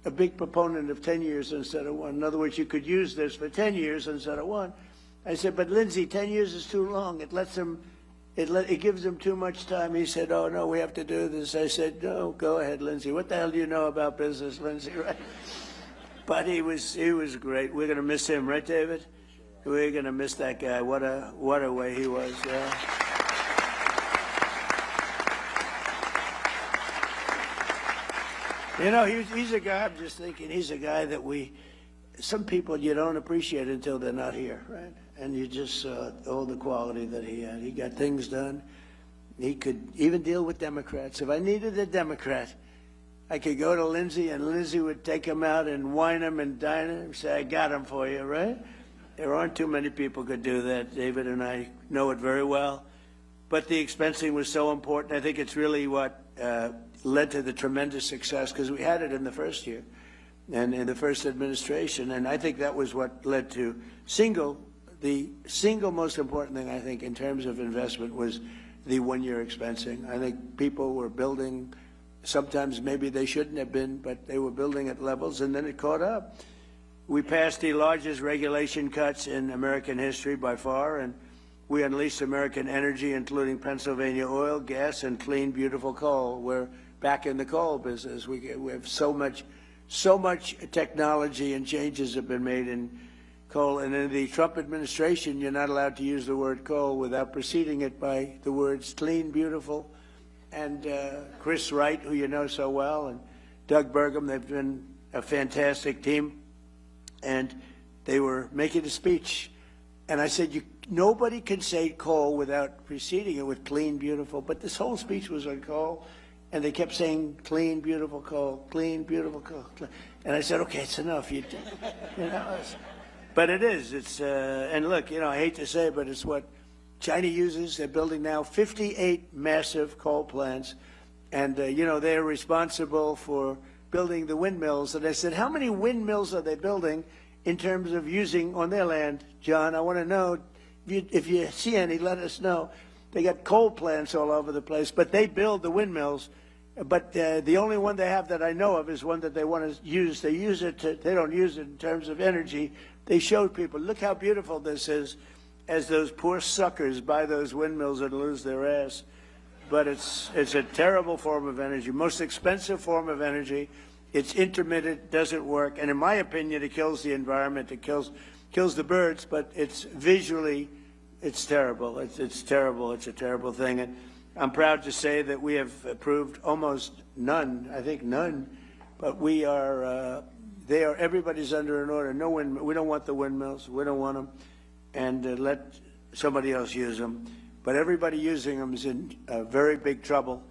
a big proponent of 10 years instead of 1. In other words, you could use this for 10 years instead of 1. I said, but Lindsey, 10 years is too long. It lets them, it gives them too much time. He said, oh, no, we have to do this. I said, no, go ahead, Lindsey. What the hell do you know about business, Lindsey, right? But he was great. We're going to miss him, right, David? We're going to miss that guy. What a way he was. You know, he's a guy, I'm just thinking, he's a guy that some people you don't appreciate until they're not here, right? And you just saw all the quality that he had. He got things done. He could even deal with Democrats. If I needed a Democrat, I could go to Lindsey, and Lindsey would take him out and wine him and dine him and say, I got him for you, right? There aren't too many people could do that. David and I know it very well. But the expensing was so important. I think it's really what led to the tremendous success because we had it in the first year and in the first administration. And I think that was what led to the single most important thing, I think, in terms of investment was the 1 year expensing. I think people were building, sometimes maybe they shouldn't have been, but they were building at levels, and then it caught up. We passed the largest regulation cuts in American history by far, and we unleashed American energy, including Pennsylvania oil, gas, and clean, beautiful coal. We're back in the coal business. We have so much technology and changes have been made in coal. And in the Trump administration, you're not allowed to use the word coal without preceding it by the words clean, beautiful. And Chris Wright, who you know so well, and Doug Burgum, they've been a fantastic team. And they were making a speech. And I said, nobody can say coal without preceding it with clean, beautiful. But this whole speech was on coal. And they kept saying, clean, beautiful coal, clean, beautiful coal. And I said, okay, it's enough. You know, but it is. It's and look, you know, I hate to say it, but it's what China uses. They're building now 58 massive coal plants. And, you know, they're responsible for building the windmills. And I said, how many windmills are they building in terms of using on their land? John, I want to know, if you see any, let us know. They got coal plants all over the place, but they build the windmills. But the only one they have that I know of is one that they want to use. They use it they don't use it in terms of energy. They showed people, look how beautiful this is, as those poor suckers buy those windmills and lose their ass. But it's a terrible form of energy, most expensive form of energy. It's intermittent, doesn't work, and in my opinion, it kills the environment. It kills the birds, but it's visually, it's terrible. It's terrible. It's a terrible thing. And I'm proud to say that we have approved almost none, I think none, but we are, everybody's under an order. No windmill, we don't want the windmills. We don't want them, and let somebody else use them. But everybody using them is in very big trouble.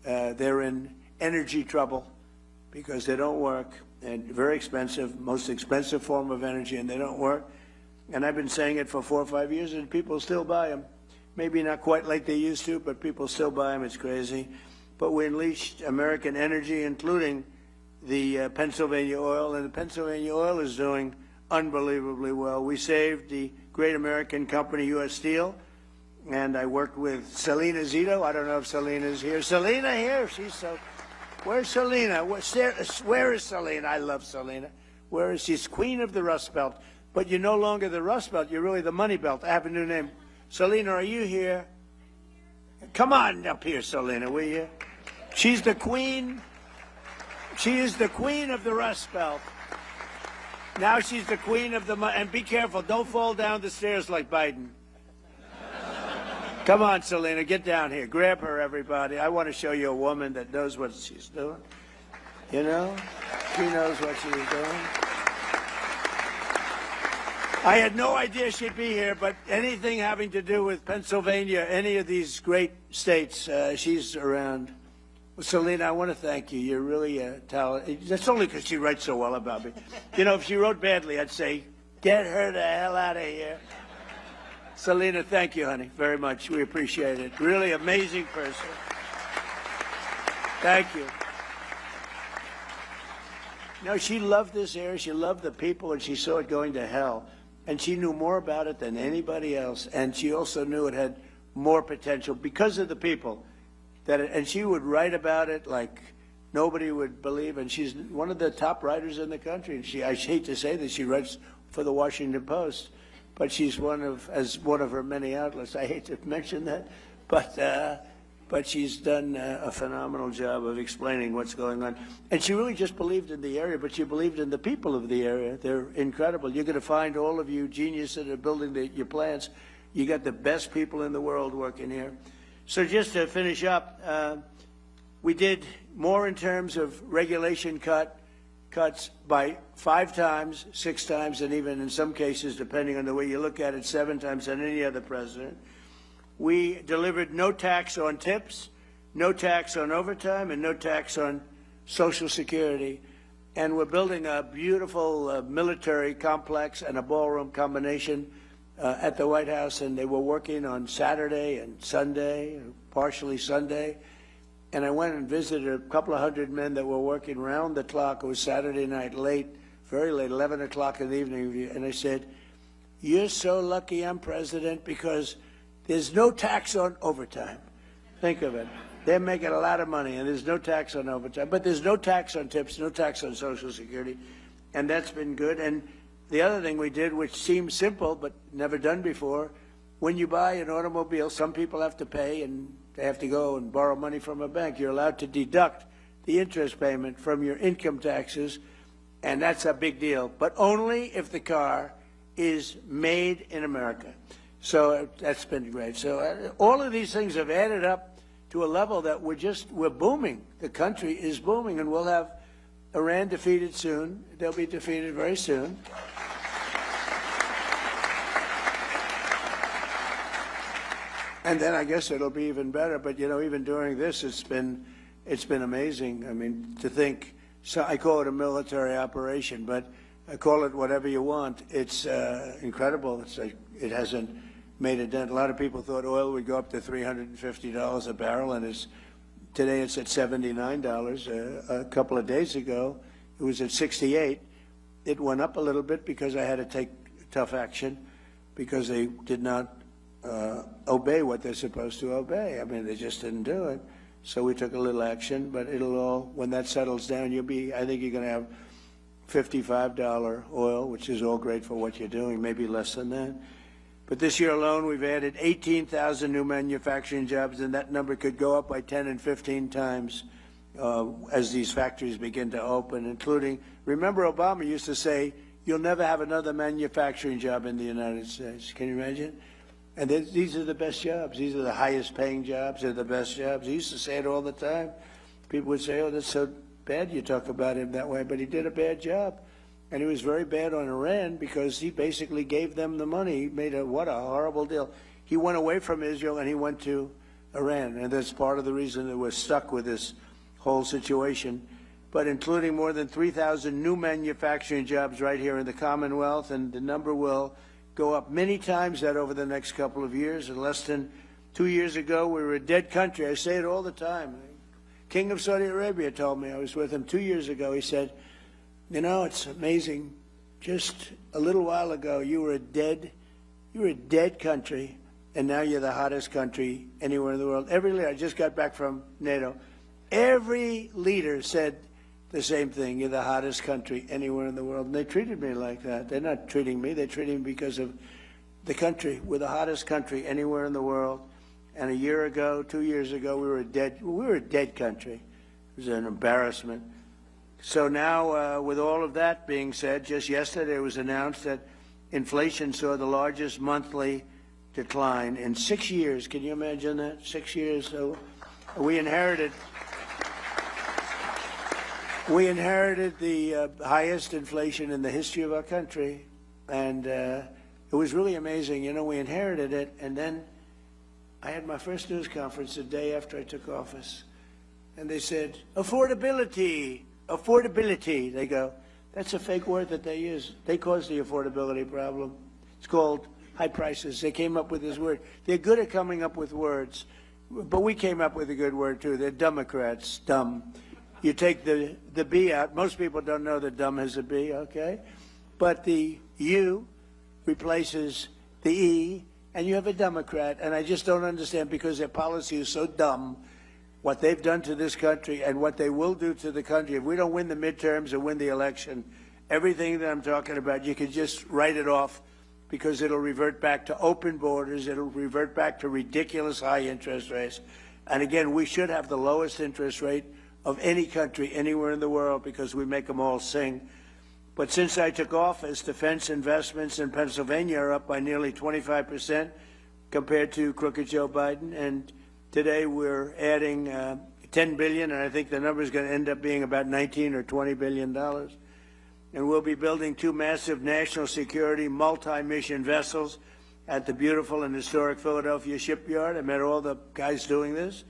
They're in energy trouble because they don't work, and very expensive, most expensive form of energy, and they don't work. And I've been saying it for 4 or 5 years, and people still buy them. Maybe not quite like they used to, but people still buy them. It's crazy. But we unleashed American energy, including the Pennsylvania oil, and the Pennsylvania oil is doing unbelievably well. We saved the great American company, U.S. Steel, and I worked with Selena Zito. I don't know if Selena's here. Selena here? She's so... Where's Selena? Where is Selena? I love Selena. Where is she? She's queen of the Rust Belt. But you're no longer the Rust Belt. You're really the Money Belt. I have a new name. Selena, are you here? Come on up here, Selena, will you? She's the queen. She is the queen of the Rust Belt. Now she's the queen of the money. And be careful, don't fall down the stairs like Biden. Come on, Selena, get down here. Grab her, everybody. I want to show you a woman that knows what she's doing. You know? She knows what she's doing. I had no idea she'd be here, but anything having to do with Pennsylvania, any of these great states, she's around. Selena, I want to thank you. You're really talented. That's only because she writes so well about me. You know, if she wrote badly, I'd say, get her the hell out of here. Selena, thank you, honey, very much. We appreciate it. Really amazing person. Thank you. No, she loved this area. She loved the people, and she saw it going to hell. And she knew more about it than anybody else. And she also knew it had more potential because of the people. And she would write about it like nobody would believe. And she's one of the top writers in the country. And I hate to say that she writes for the Washington Post, but she's one of her many outlets. I hate to mention that, but she's done a phenomenal job of explaining what's going on. And she really just believed in the area, but she believed in the people of the area. They're incredible. You're going to find all of you geniuses that are building your plants. You got the best people in the world working here. So just to finish up, we did more in terms of regulation cuts by 5 times, 6 times, and even in some cases, depending on the way you look at it, 7 times than any other president. We delivered no tax on tips, no tax on overtime, and no tax on Social Security. And we're building a beautiful military complex and a ballroom combination at the White House, and they were working on Saturday and Sunday, partially Sunday. And I went and visited a couple of hundred men that were working round the clock. It was Saturday night, late, very late, 11 o'clock in the evening. And I said, you're so lucky I'm president because there's no tax on overtime. Think of it. They're making a lot of money, and there's no tax on overtime. But there's no tax on tips, no tax on Social Security, and that's been good. And the other thing we did, which seems simple but never done before, when you buy an automobile, some people have to pay, and they have to go and borrow money from a bank. You're allowed to deduct the interest payment from your income taxes, and that's a big deal. But only if the car is made in America. So that's been great. So all of these things have added up to a level that we're booming. The country is booming, and we'll have Iran defeated soon. They'll be defeated very soon. And then I guess it'll be even better. But, you know, even during this, it's been amazing. I mean, to think, so I call it a military operation, but I call it whatever you want. It's incredible. It's like it hasn't made a dent. A lot of people thought oil would go up to $350 a barrel, and today it's at $79. A couple of days ago, it was at $68. It went up a little bit because I had to take tough action because they did not obey what they're supposed to obey. I mean, they just didn't do it. So we took a little action, but it'll all, when that settles down, I think you're going to have $55 oil, which is all great for what you're doing, maybe less than that. But this year alone, we've added 18,000 new manufacturing jobs, and that number could go up by 10 and 15 times as these factories begin to open, including, remember Obama used to say, you'll never have another manufacturing job in the United States. Can you imagine? And these are the best jobs. These are the highest paying jobs. They're the best jobs. He used to say it all the time. People would say, oh, that's so bad you talk about him that way, but he did a bad job. And he was very bad on Iran because he basically gave them the money. He made what a horrible deal. He went away from Israel and he went to Iran. And that's part of the reason that we're stuck with this whole situation. But including more than 3,000 new manufacturing jobs right here in the Commonwealth, and the number will go up many times that over the next couple of years. And less than 2 years ago, we were a dead country. I say it all the time. King of Saudi Arabia told me, I was with him 2 years ago, he said, you know, it's amazing. Just a little while ago, you were a dead country, and now you're the hottest country anywhere in the world. Every leader, I just got back from NATO, every leader said the same thing. You're the hottest country anywhere in the world. And they treated me like that. They're not treating me. They're treating me because of the country. We're the hottest country anywhere in the world. And a year ago, 2 years ago, we were a dead country. It was an embarrassment. So now, with all of that being said, just yesterday it was announced that inflation saw the largest monthly decline in 6 years. Can you imagine that? 6 years. So we inherited the highest inflation in the history of our country, and it was really amazing. You know, we inherited it, and then I had my first news conference the day after I took office, and they said, affordability, affordability. They go, that's a fake word that they use. They caused the affordability problem. It's called high prices. They came up with this word. They're good at coming up with words, but we came up with a good word too. They're Democrats, dumb. You take the B out. Most people don't know that dumb has a B, okay? But the U replaces the E, and you have a Democrat. And I just don't understand, because their policy is so dumb, what they've done to this country and what they will do to the country. If we don't win the midterms or win the election, everything that I'm talking about, you can just write it off, because it'll revert back to open borders. It'll revert back to ridiculous high interest rates. And again, we should have the lowest interest rate of any country anywhere in the world, because we make them all sing. But since I took office, defense investments in Pennsylvania are up by nearly 25% compared to crooked Joe Biden. And today we're adding $10 billion, and I think the number is going to end up being about $19 or $20 billion. And we'll be building 2 massive national security multi-mission vessels at the beautiful and historic Philadelphia shipyard. I met all the guys doing this,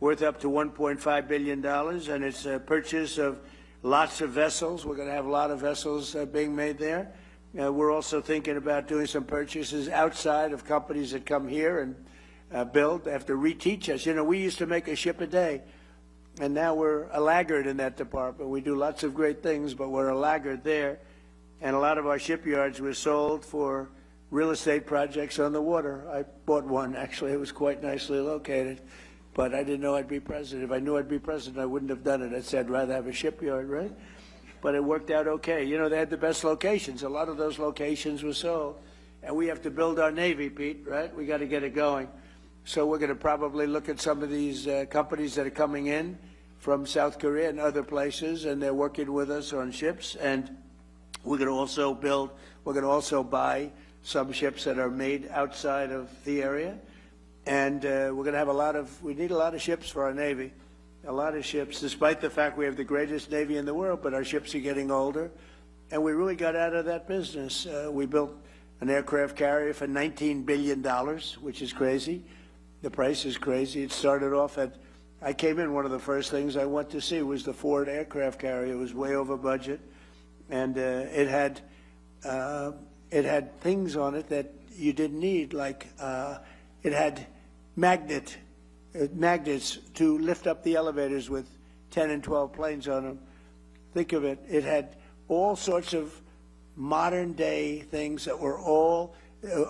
worth up to $1.5 billion, and it's a purchase of lots of vessels. We're going to have a lot of vessels being made there. We're also thinking about doing some purchases outside of companies that come here and build. They have to reteach us. You know, we used to make a ship a day, and now we're a laggard in that department. We do lots of great things, but we're a laggard there. And a lot of our shipyards were sold for real estate projects on the water. I bought one, actually. It was quite nicely located. But I didn't know I'd be president. If I knew I'd be president, I wouldn't have done it. I'd say I'd rather have a shipyard, right? But it worked out okay. You know, they had the best locations. A lot of those locations were sold. And we have to build our Navy, Pete, right? We got to get it going. So we're going to probably look at some of these companies that are coming in from South Korea and other places, and they're working with us on ships. And we're going to also buy some ships that are made outside of the area. And we're going to have we need a lot of ships for our Navy, a lot of ships, despite the fact we have the greatest Navy in the world, but our ships are getting older. And we really got out of that business. We built an aircraft carrier for $19 billion, which is crazy. The price is crazy. It started off I came in, one of the first things I went to see was the Ford aircraft carrier. It was way over budget. And it had things on it that you didn't need, like it had magnets to lift up the elevators with 10 and 12 planes on them. Think of it. It had all sorts of modern day things that were all,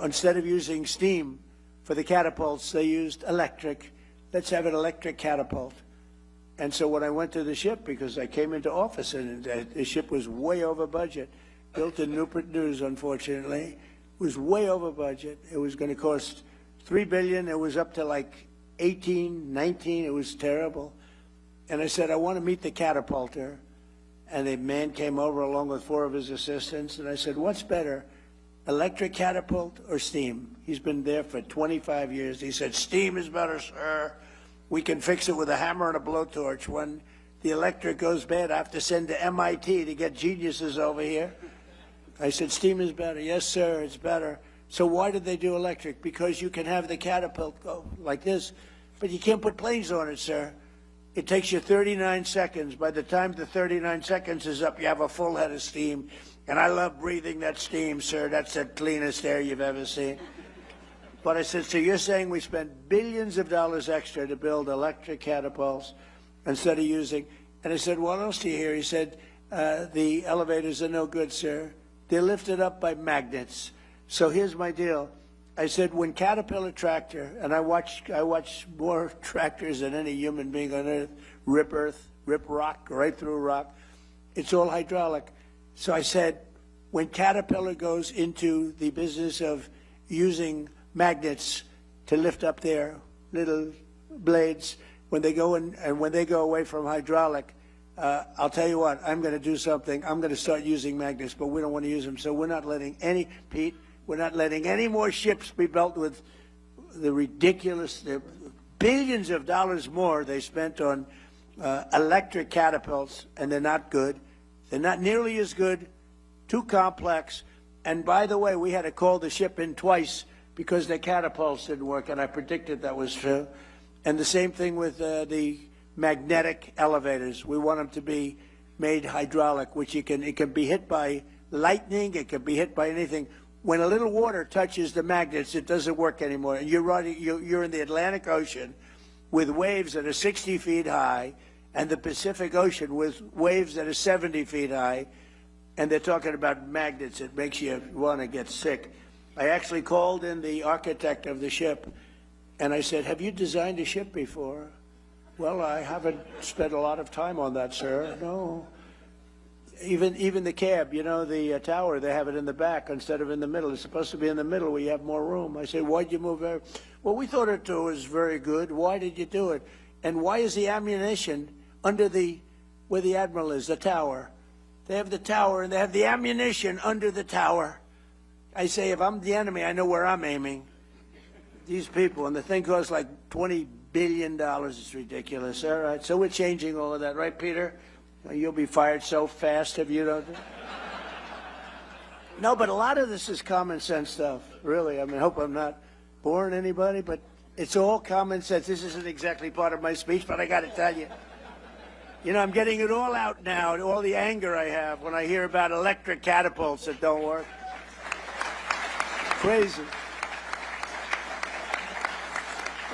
instead of using steam for the catapults, they used electric. Let's have an electric catapult. And so when I went to the ship, because I came into office and the ship was way over budget, built in Newport News, unfortunately, was way over budget. It was going to cost $3 billion. It was up to like 18, 19. It was terrible. And I said, I want to meet the catapulter. And a man came over along with 4 of his assistants. And I said, what's better, electric catapult or steam? He's been there for 25 years. He said, steam is better, sir. We can fix it with a hammer and a blowtorch. When the electric goes bad, I have to send to MIT to get geniuses over here. I said, steam is better. Yes, sir, it's better. So why did they do electric? Because you can have the catapult go like this, but you can't put planes on it, sir. It takes you 39 seconds. By the time the 39 seconds is up, you have a full head of steam. And I love breathing that steam, sir. That's the cleanest air you've ever seen. But I said, so you're saying we spent billions of dollars extra to build electric catapults instead of using, and I said, what else do you hear? He said, the elevators are no good, sir. They're lifted up by magnets. So here's my deal. I said, when Caterpillar tractor, and I watch more tractors than any human being on earth, rip rock, right through rock. It's all hydraulic. So I said, when Caterpillar goes into the business of using magnets to lift up their little blades, when they go in and when they go away from hydraulic, I'll tell you what, I'm going to do something. I'm going to start using magnets, but we don't want to use them. So we're not letting any, Pete, we're not letting any more ships be built with the ridiculous, the billions of dollars more they spent on electric catapults, and they're not good. They're not nearly as good, too complex. And by the way, we had to call the ship in twice because their catapults didn't work, and I predicted that was true. And the same thing with the magnetic elevators. We want them to be made hydraulic, which it can be hit by lightning, it can be hit by anything. When a little water touches the magnets, it doesn't work anymore. And you're in the Atlantic Ocean with waves that are 60 feet high, and the Pacific Ocean with waves that are 70 feet high, and they're talking about magnets. It makes you want to get sick. I actually called in the architect of the ship, and I said, have you designed a ship before? Well, I haven't spent a lot of time on that, sir. No. Even the cab, you know, the tower, they have it in the back instead of in the middle. It's supposed to be in the middle where you have more room. I said, why'd you move there? Well, we thought it was very good. Why did you do it? And why is the ammunition under where the admiral is, the tower? They have the tower, and they have the ammunition under the tower. I say, if I'm the enemy, I know where I'm aiming. These people, and the thing costs like $20 billion. It's ridiculous. All right, so we're changing all of that, right, Peter? You'll be fired so fast if you don't. No, but a lot of this is common sense stuff, really. I mean, I hope I'm not boring anybody, but it's all common sense. This isn't exactly part of my speech, but I got to tell you. You know, I'm getting it all out now, all the anger I have when I hear about electric catapults that don't work. Crazy.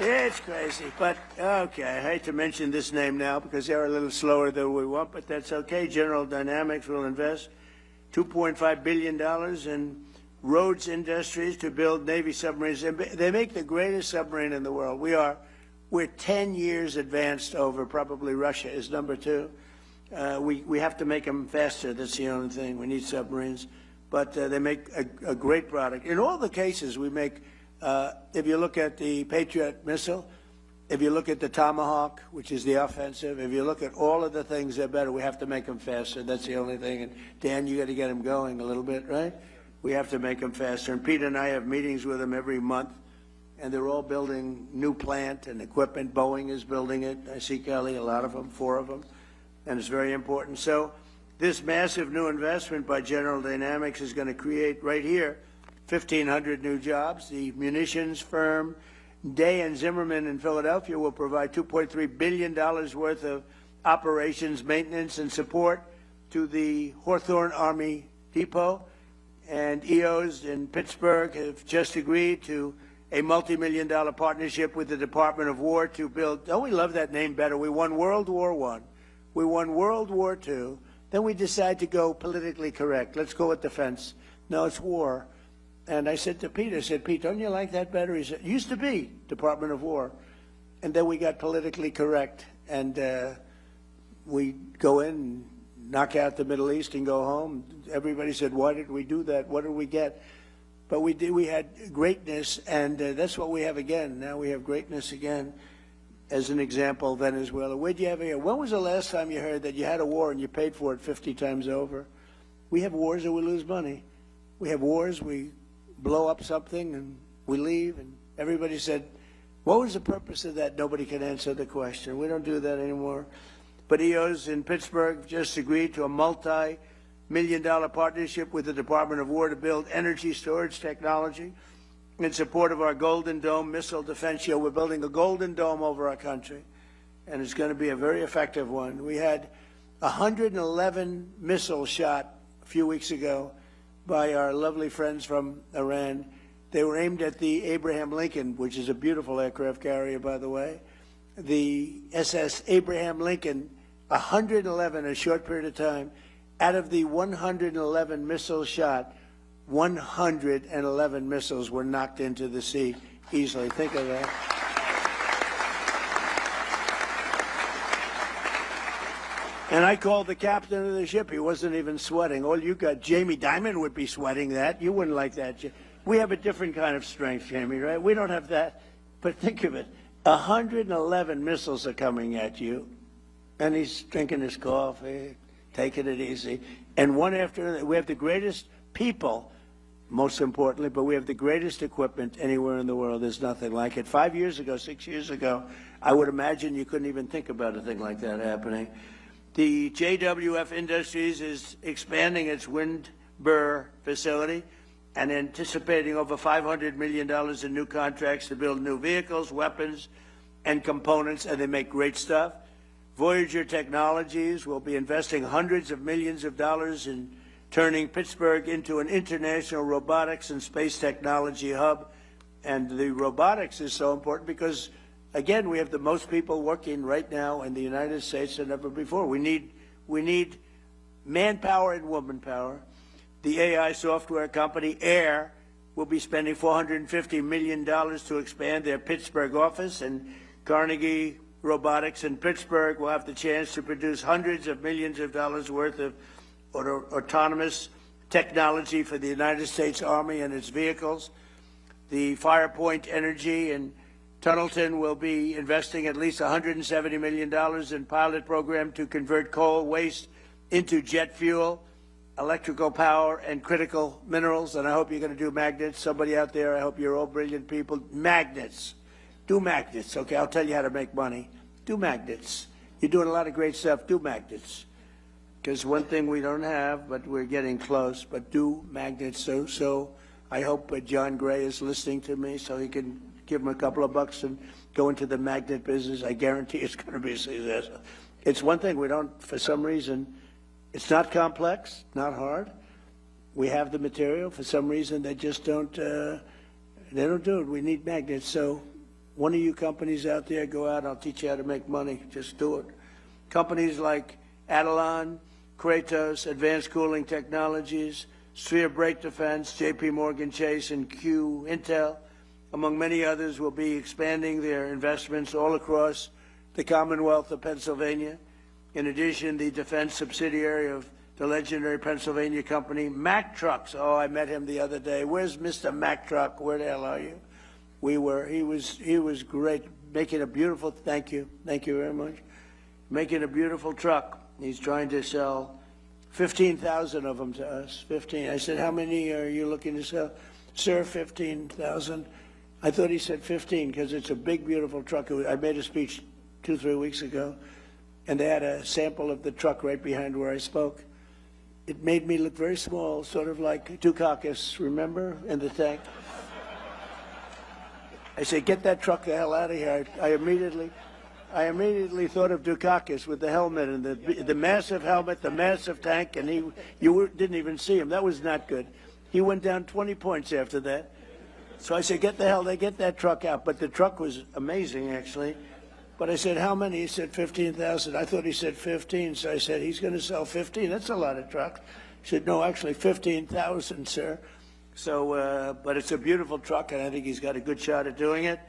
It's crazy, but okay. I hate to mention this name now because they're a little slower than we want, but that's okay. General Dynamics will invest $2.5 billion in Rhodes Industries to build Navy submarines. They make the greatest submarine in the world. We're 10 years advanced over probably Russia is number 2. We have to make them faster. That's the only thing. We need submarines. But they make a great product. In all the cases, we make, if you look at the Patriot missile, if you look at the Tomahawk, which is the offensive, if you look at all of the things, they're better. We have to make them faster. That's the only thing. And Dan, you got to get them going a little bit, right? We have to make them faster. And Pete and I have meetings with them every month. And they're all building new plant and equipment. Boeing is building it. I see, Kelly, a lot of them, 4 of them. And it's very important. So this massive new investment by General Dynamics is going to create right here 1,500 new jobs. The munitions firm Day and Zimmerman in Philadelphia will provide $2.3 billion worth of operations, maintenance, and support to the Hawthorne Army Depot. And EOS in Pittsburgh have just agreed to a multi-million-dollar partnership with the Department of War to build, don't we love that name better? We won World War I. We won World War II. Then we decided to go politically correct. Let's go with defense. No, it's war. And I said to Pete, I said, Pete, don't you like that better? He said, used to be Department of War. And then we got politically correct. And we go in and knock out the Middle East and go home. Everybody said, why did we do that? What did we get? But we had greatness, and that's what we have again. Now we have greatness again. As an example, Venezuela. Where'd you have here? When was the last time you heard that you had a war and you paid for it 50 times over? We have wars and we lose money. We have wars, we blow up something and we leave, and everybody said, what was the purpose of that? Nobody can answer the question. We don't do that anymore. But EOS in Pittsburgh just agreed to a multi-million-dollar partnership with the Department of War to build energy storage technology in support of our Golden Dome missile defense shield. We're building a Golden Dome over our country, and it's going to be a very effective one. We had 111 missiles shot a few weeks ago by our lovely friends from Iran. They were aimed at the Abraham Lincoln, which is a beautiful aircraft carrier, by the way. The SS Abraham Lincoln, 111 in a short period of time. Out of the 111 missiles shot, 111 missiles were knocked into the sea easily. Think of that. And I called the captain of the ship. He wasn't even sweating. All you got, Jamie Dimon would be sweating that. You wouldn't like that. We have a different kind of strength, Jamie, right? We don't have that. But think of it. 111 missiles are coming at you. And he's drinking his coffee, taking it easy. And one after another, we have the greatest people, most importantly, but we have the greatest equipment anywhere in the world. There's nothing like it. 5 years ago, 6 years ago, I would imagine you couldn't even think about a thing like that happening. The JWF Industries is expanding its Windber facility and anticipating over $500 million in new contracts to build new vehicles, weapons, and components, and they make great stuff. Voyager Technologies will be investing hundreds of millions of dollars in turning Pittsburgh into an international robotics and space technology hub. And the robotics is so important because, again, we have the most people working right now in the United States than ever before. We need manpower and womanpower. The AI software company Air will be spending $450 million to expand their Pittsburgh office, and Carnegie Robotics in Pittsburgh will have the chance to produce hundreds of millions of dollars worth of autonomous technology for the United States Army and its vehicles. The Firepoint Energy in Tunnelton will be investing at least $170 million in pilot program to convert coal waste into jet fuel, electrical power, and critical minerals. And I hope you're going to do magnets. Somebody out there, I hope you're all brilliant people. Magnets. Do magnets. Okay, I'll tell you how to make money. Do magnets. You're doing a lot of great stuff. Do magnets. Because one thing we don't have, but we're getting close, but do magnets. So I hope John Gray is listening to me so he can give him a couple of bucks and go into the magnet business. I guarantee it's going to be a success. It's one thing we don't, for some reason, it's not complex, not hard. We have the material. For some reason, they just don't, they don't do it. We need magnets. So one of you companies out there, go out, I'll teach you how to make money. Just do it. Companies like Adelon, Kratos, Advanced Cooling Technologies, Sphere Brake Defense, JP Morgan Chase, and Q Intel, among many others, will be expanding their investments all across the Commonwealth of Pennsylvania. In addition, the defense subsidiary of the legendary Pennsylvania company, Mack Trucks. Oh, I met him the other day. Where's Mr. Mack Truck? Where the hell are you? He was great, making a beautiful, thank you very much, making a beautiful truck. He's trying to sell 15,000 of them to us, 15. I said, how many are you looking to sell? Sir, 15,000. I thought he said 15 because it's a big, beautiful truck. I made a speech 2-3 weeks ago, and they had a sample of the truck right behind where I spoke. It made me look very small, sort of like Dukakis, remember, in the tank? I said, get that truck the hell out of here. I immediately thought of Dukakis with the helmet and the massive helmet, the massive tank, and you didn't even see him. That was not good. He went down 20 points after that. So I said, get that truck out. But the truck was amazing, actually. But I said, how many? He said 15,000. I thought he said 15. So I said, he's going to sell 15. That's a lot of trucks. He said, no, actually 15,000, sir. So, but it's a beautiful truck, and I think he's got a good shot at doing it.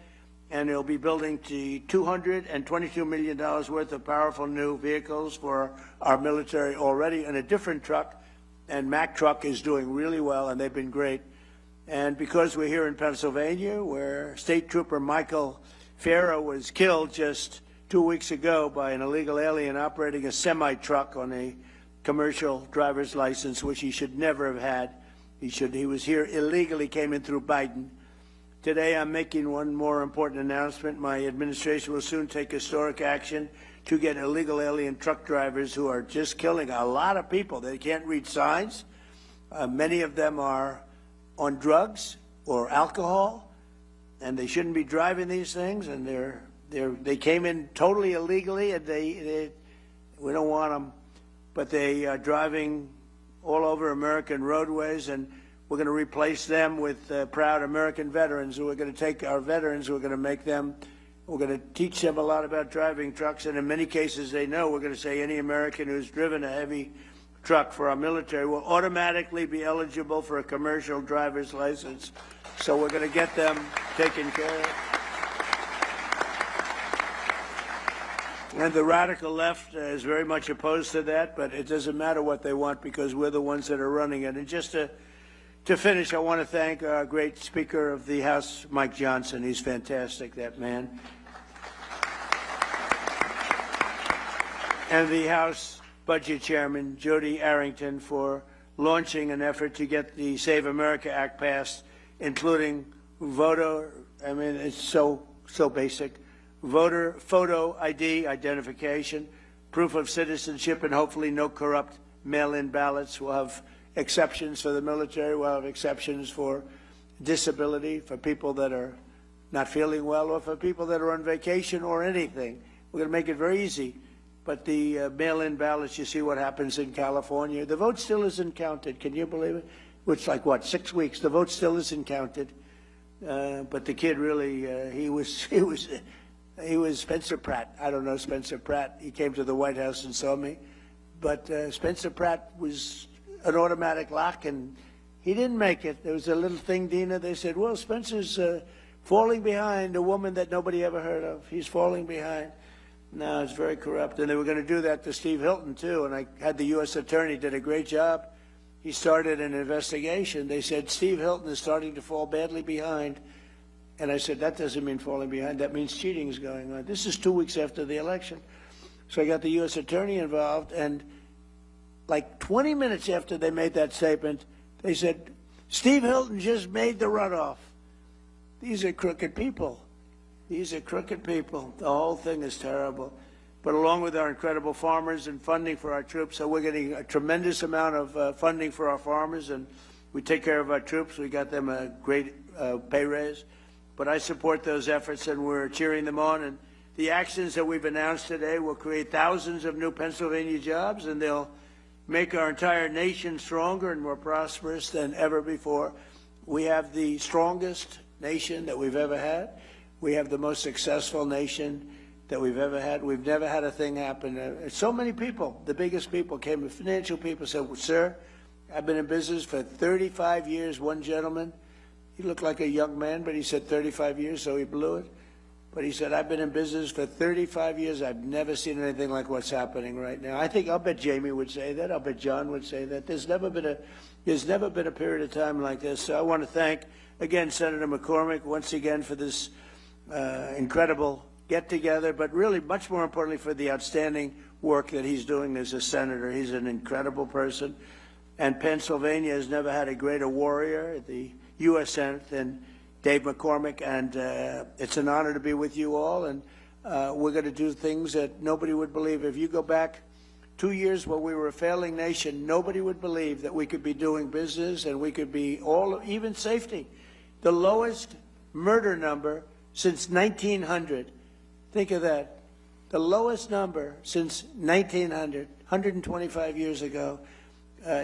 And he'll be building $222 million worth of powerful new vehicles for our military already in a different truck. And Mack Truck is doing really well, and they've been great. And because we're here in Pennsylvania, where State Trooper Michael Farah was killed just 2 weeks ago by an illegal alien operating a semi-truck on a commercial driver's license, which he should never have had. He was here illegally, came in through Biden. Today, I'm making one more important announcement. My administration will soon take historic action to get illegal alien truck drivers who are just killing a lot of people. They can't read signs. Many of them are on drugs or alcohol, and they shouldn't be driving these things. And they came in totally illegally, and we don't want them, but they are driving all over American roadways, and we're going to replace them with proud American veterans who are going to take our veterans, who are going to make them, we're going to teach them a lot about driving trucks, and in many cases they know. We're going to say any American who's driven a heavy truck for our military will automatically be eligible for a commercial driver's license. So we're going to get them taken care of. And the radical left is very much opposed to that, but it doesn't matter what they want because we're the ones that are running it. And just to finish, I want to thank our great Speaker of the House, Mike Johnson. He's fantastic, that man. and the House Budget Chairman, Jody Arrington, for launching an effort to get the Save America Act passed, including voter, I mean, it's so basic, voter photo ID, identification, proof of citizenship, and hopefully no corrupt mail-in ballots. We'll have exceptions for the military. We'll have exceptions for disability, for people that are not feeling well, or for people that are on vacation or anything. We're going to make it very easy. But the mail-in ballots, you see what happens in California. The vote still isn't counted. Can you believe it? It's like, what, 6 weeks? The vote still isn't counted. But the kid really, he was Spencer Pratt. I don't know Spencer Pratt. He came to the White House and saw me. But Spencer Pratt was an automatic lock, and he didn't make it. There was a little thing, Dina. They said, well, Spencer's falling behind a woman that nobody ever heard of. He's falling behind. No, it's very corrupt. And they were going to do that to Steve Hilton, too. And I had the U.S. attorney, did a great job. He started an investigation. They said, Steve Hilton is starting to fall badly behind. And I said, that doesn't mean falling behind. That means cheating is going on. This is 2 weeks after the election. So I got the U.S. attorney involved. And like 20 minutes after they made that statement, they said, Steve Hilton just made the runoff. These are crooked people. These are crooked people. The whole thing is terrible. But along with our incredible farmers and funding for our troops, so we're getting a tremendous amount of funding for our farmers, and we take care of our troops. We got them a great pay raise. But I support those efforts, and we're cheering them on. And the actions that we've announced today will create thousands of new Pennsylvania jobs, and they'll make our entire nation stronger and more prosperous than ever before. We have the strongest nation that we've ever had. We have the most successful nation that we've ever had. We've never had a thing happen. So many people, the biggest people came, financial people said, well, sir, I've been in business for 35 years. One gentleman, he looked like a young man, but he said 35 years, so he blew it. But he said, I've been in business for 35 years. I've never seen anything like what's happening right now. I'll bet Jamie would say that. I'll bet John would say that. There's never been a period of time like this. So I want to thank, again, Senator McCormick, once again, for this incredible get-together, but really, much more importantly, for the outstanding work that he's doing as a senator. He's an incredible person. And Pennsylvania has never had a greater warrior at the U.S. Senate than Dave McCormick, and it's an honor to be with you all, and we're going to do things that nobody would believe. If you go back 2 years when we were a failing nation, nobody would believe that we could be doing business and we could be even safety. The lowest murder number since 1900. Think of that. The lowest number since 1900, 125 years ago.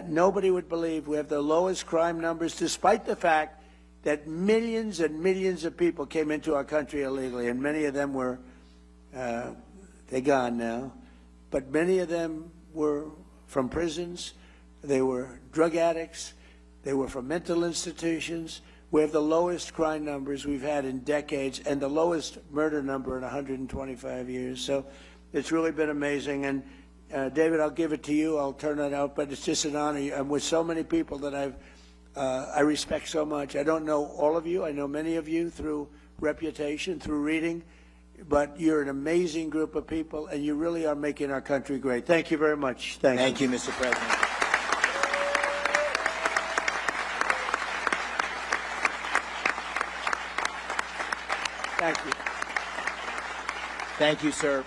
Nobody would believe we have the lowest crime numbers, despite the fact that millions and millions of people came into our country illegally, and many of them were, they're gone now, but many of them were from prisons, they were drug addicts, they were from mental institutions. We have the lowest crime numbers we've had in decades and the lowest murder number in 125 years. So it's really been amazing. And David, I'll give it to you. I'll turn it out, but it's just an honor. I'm with so many people that I respect so much. I don't know all of you. I know many of you through reputation, through reading, but you're an amazing group of people, and you really are making our country great. Thank you very much. Thank you, Mr. President. Thank you. Thank you, sir.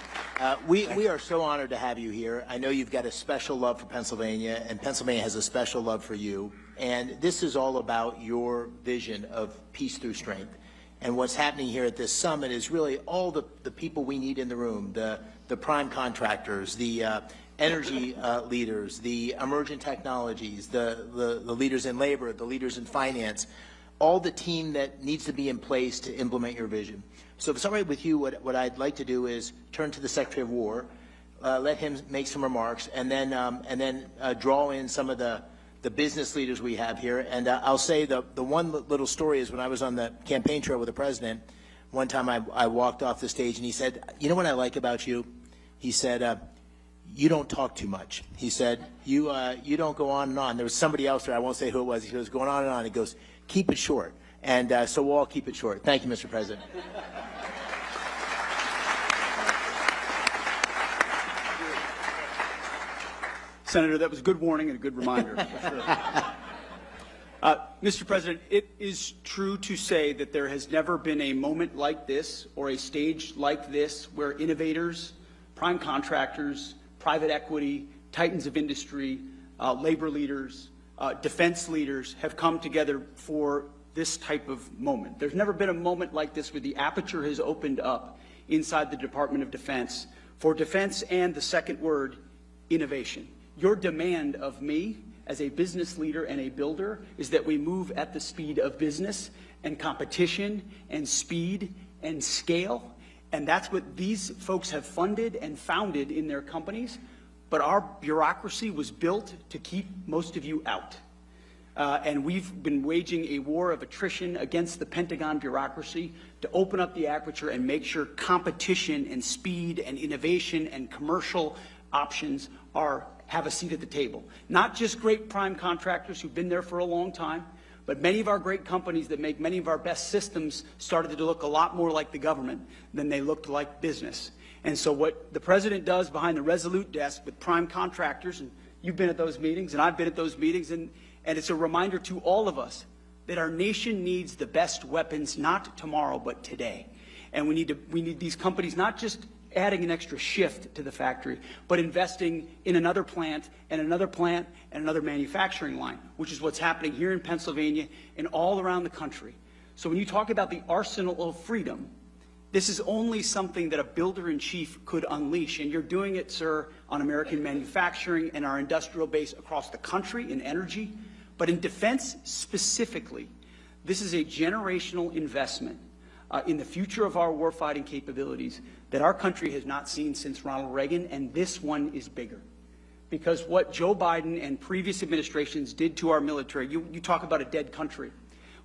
We are so honored to have you here. I know you've got a special love for Pennsylvania, and Pennsylvania has a special love for you. And this is all about your vision of peace through strength. And what's happening here at this summit is really all the people we need in the room, the prime contractors, the energy leaders, the emergent technologies, the leaders in labor, the leaders in finance, all the team that needs to be in place to implement your vision. So if it's all right with you, what I'd like to do is turn to the Secretary of War, let him make some remarks, and then draw in some of the business leaders we have here. And I'll say the one little story is when I was on the campaign trail with the president, one time I walked off the stage and he said, you know what I like about you? He said, you don't talk too much. He said, you don't go on and on. There was somebody else there, I won't say who it was, he goes, going on and on. He goes, keep it short. And so we'll all keep it short. Thank you, Mr. President. Senator, that was a good warning and a good reminder. Mr. President, it is true to say that there has never been a moment like this or a stage like this where innovators, prime contractors, private equity, titans of industry, labor leaders, defense leaders have come together for this type of moment. There's never been a moment like this where the aperture has opened up inside the Department of Defense for defense and the second word, innovation. Your demand of me as a business leader and a builder is that we move at the speed of business and competition and speed and scale. And that's what these folks have funded and founded in their companies. But our bureaucracy was built to keep most of you out. And we've been waging a war of attrition against the Pentagon bureaucracy to open up the aperture and make sure competition and speed and innovation and commercial options have a seat at the table. Not just great prime contractors who've been there for a long time, but many of our great companies that make many of our best systems started to look a lot more like the government than they looked like business. And so what the President does behind the Resolute desk with prime contractors, and you've been at those meetings and I've been at those meetings, and it's a reminder to all of us that our nation needs the best weapons, not tomorrow, but today. And we need these companies not just adding an extra shift to the factory, but investing in another plant and another plant and another manufacturing line, which is what's happening here in Pennsylvania and all around the country. So when you talk about the arsenal of freedom, this is only something that a builder-in-chief could unleash, and you're doing it, sir, on American manufacturing and our industrial base across the country in energy. But in defense specifically, this is a generational investment in the future of our warfighting capabilities that our country has not seen since Ronald Reagan, and this one is bigger. Because what Joe Biden and previous administrations did to our military, you talk about a dead country.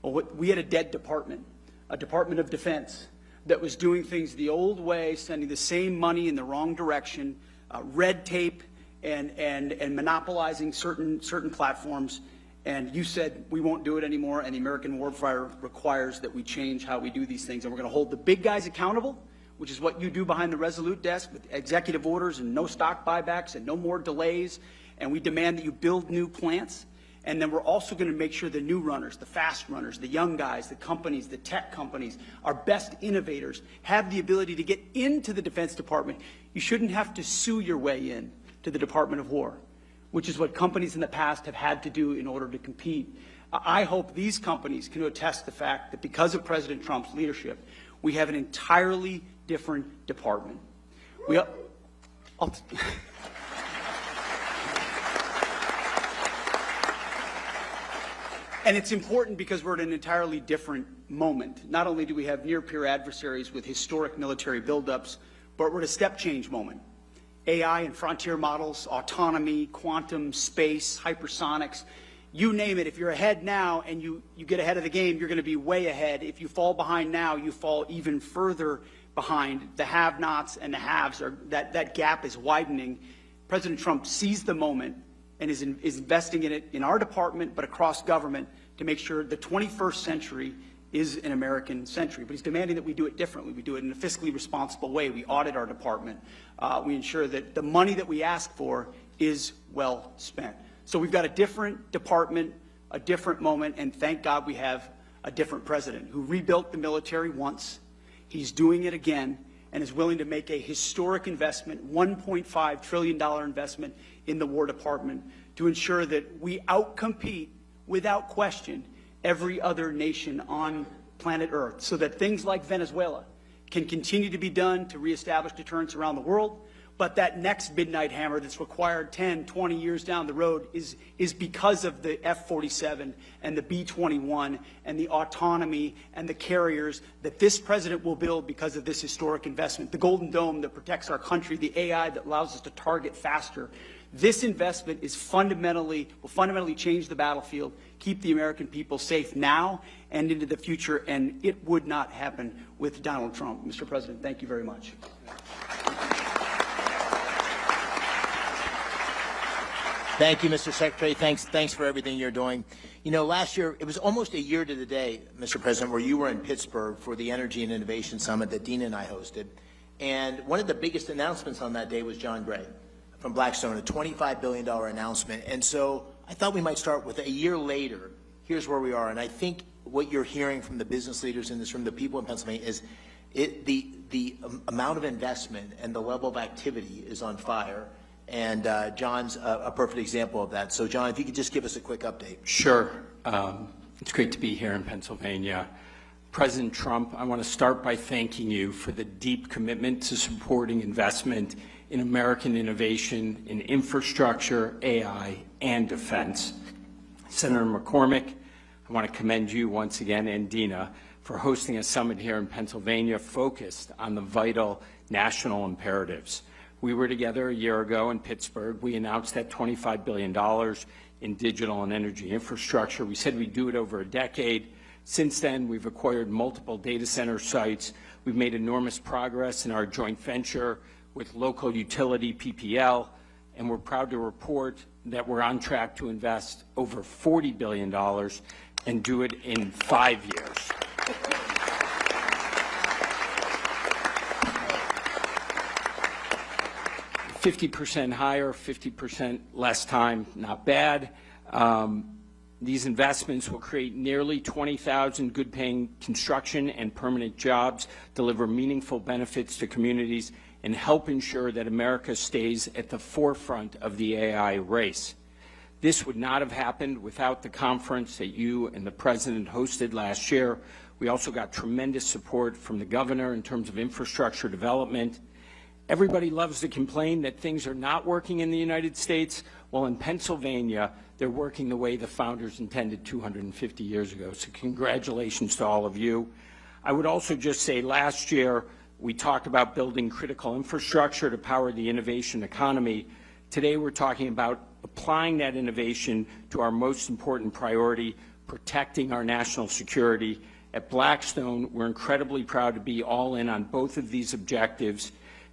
Well, we had a dead department, a Department of Defense, that was doing things the old way, sending the same money in the wrong direction, red tape, and monopolizing certain platforms. And you said we won't do it anymore, and the American warfighter requires that we change how we do these things. And we're going to hold the big guys accountable, which is what you do behind the Resolute desk with executive orders and no stock buybacks and no more delays. And we demand that you build new plants. And then we're also going to make sure the new runners, the fast runners, the young guys, the companies, the tech companies, our best innovators have the ability to get into the Defense Department. You shouldn't have to sue your way in to the Department of War, which is what companies in the past have had to do in order to compete. I hope these companies can attest the fact that because of President Trump's leadership, we have an entirely different department. And it's important because we're at an entirely different moment. Not only do we have near-peer adversaries with historic military buildups, but we're at a step-change moment. AI and frontier models, autonomy, quantum, space, hypersonics, you name it. If you're ahead now and you get ahead of the game, you're going to be way ahead. If you fall behind now, you fall even further behind. The have-nots and the haves, that gap is widening. President Trump sees the moment and is investing in it in our department, but across government, to make sure the 21st century is an American century. But he's demanding that we do it differently. We do it in a fiscally responsible way. We audit our department. We ensure that the money that we ask for is well spent. So we've got a different department, a different moment, and thank God we have a different president who rebuilt the military once. He's doing it again and is willing to make a historic investment, $1.5 trillion investment in the War Department to ensure that we outcompete, without question, every other nation on planet Earth, so that things like Venezuela can continue to be done to reestablish deterrence around the world. But that next midnight hammer that's required 10, 20 years down the road is because of the F-47 and the B-21 and the autonomy and the carriers that this president will build because of this historic investment. The Golden Dome that protects our country, the AI that allows us to target faster. This investment will fundamentally change the battlefield, keep the American people safe now and into the future, and it would not happen with Donald Trump. Mr. President, thank you very much. Thank you, Mr. Secretary. Thanks for everything you're doing. You know, last year, it was almost a year to the day, Mr. President, where you were in Pittsburgh for the Energy and Innovation Summit that Dina and I hosted. And one of the biggest announcements on that day was John Gray from Blackstone, a $25 billion announcement. And so I thought we might start with a year later. Here's where we are. And I think what you're hearing from the business leaders in this room, the people in Pennsylvania, is the amount of investment and the level of activity is on fire. And John's a perfect example of that. So, John, if you could just give us a quick update. Sure. It's great to be here in Pennsylvania. President Trump, I want to start by thanking you for the deep commitment to supporting investment in American innovation in infrastructure, AI, and defense. Senator McCormick, I want to commend you once again, and Dina, for hosting a summit here in Pennsylvania focused on the vital national imperatives. We were together a year ago in Pittsburgh. We announced that $25 billion in digital and energy infrastructure. We said we'd do it over a decade. Since then, we've acquired multiple data center sites. We've made enormous progress in our joint venture with local utility PPL, and we're proud to report that we're on track to invest over $40 billion and do it in 5 years. $50 higher, 50% less time, not bad. These investments will create nearly 20,000 good-paying construction and permanent jobs, deliver meaningful benefits to communities, and help ensure that America stays at the forefront of the AI race. This would not have happened without the conference that you and the President hosted last year. We also got tremendous support from the governor in terms of infrastructure development. Everybody loves to complain that things are not working in the United States. Well, in Pennsylvania, they're working the way the founders intended 250 years ago. So congratulations to all of you. I would also just say last year, we talked about building critical infrastructure to power the innovation economy. Today, we're talking about applying that innovation to our most important priority, protecting our national security. At Blackstone, we're incredibly proud to be all in on both of these objectives.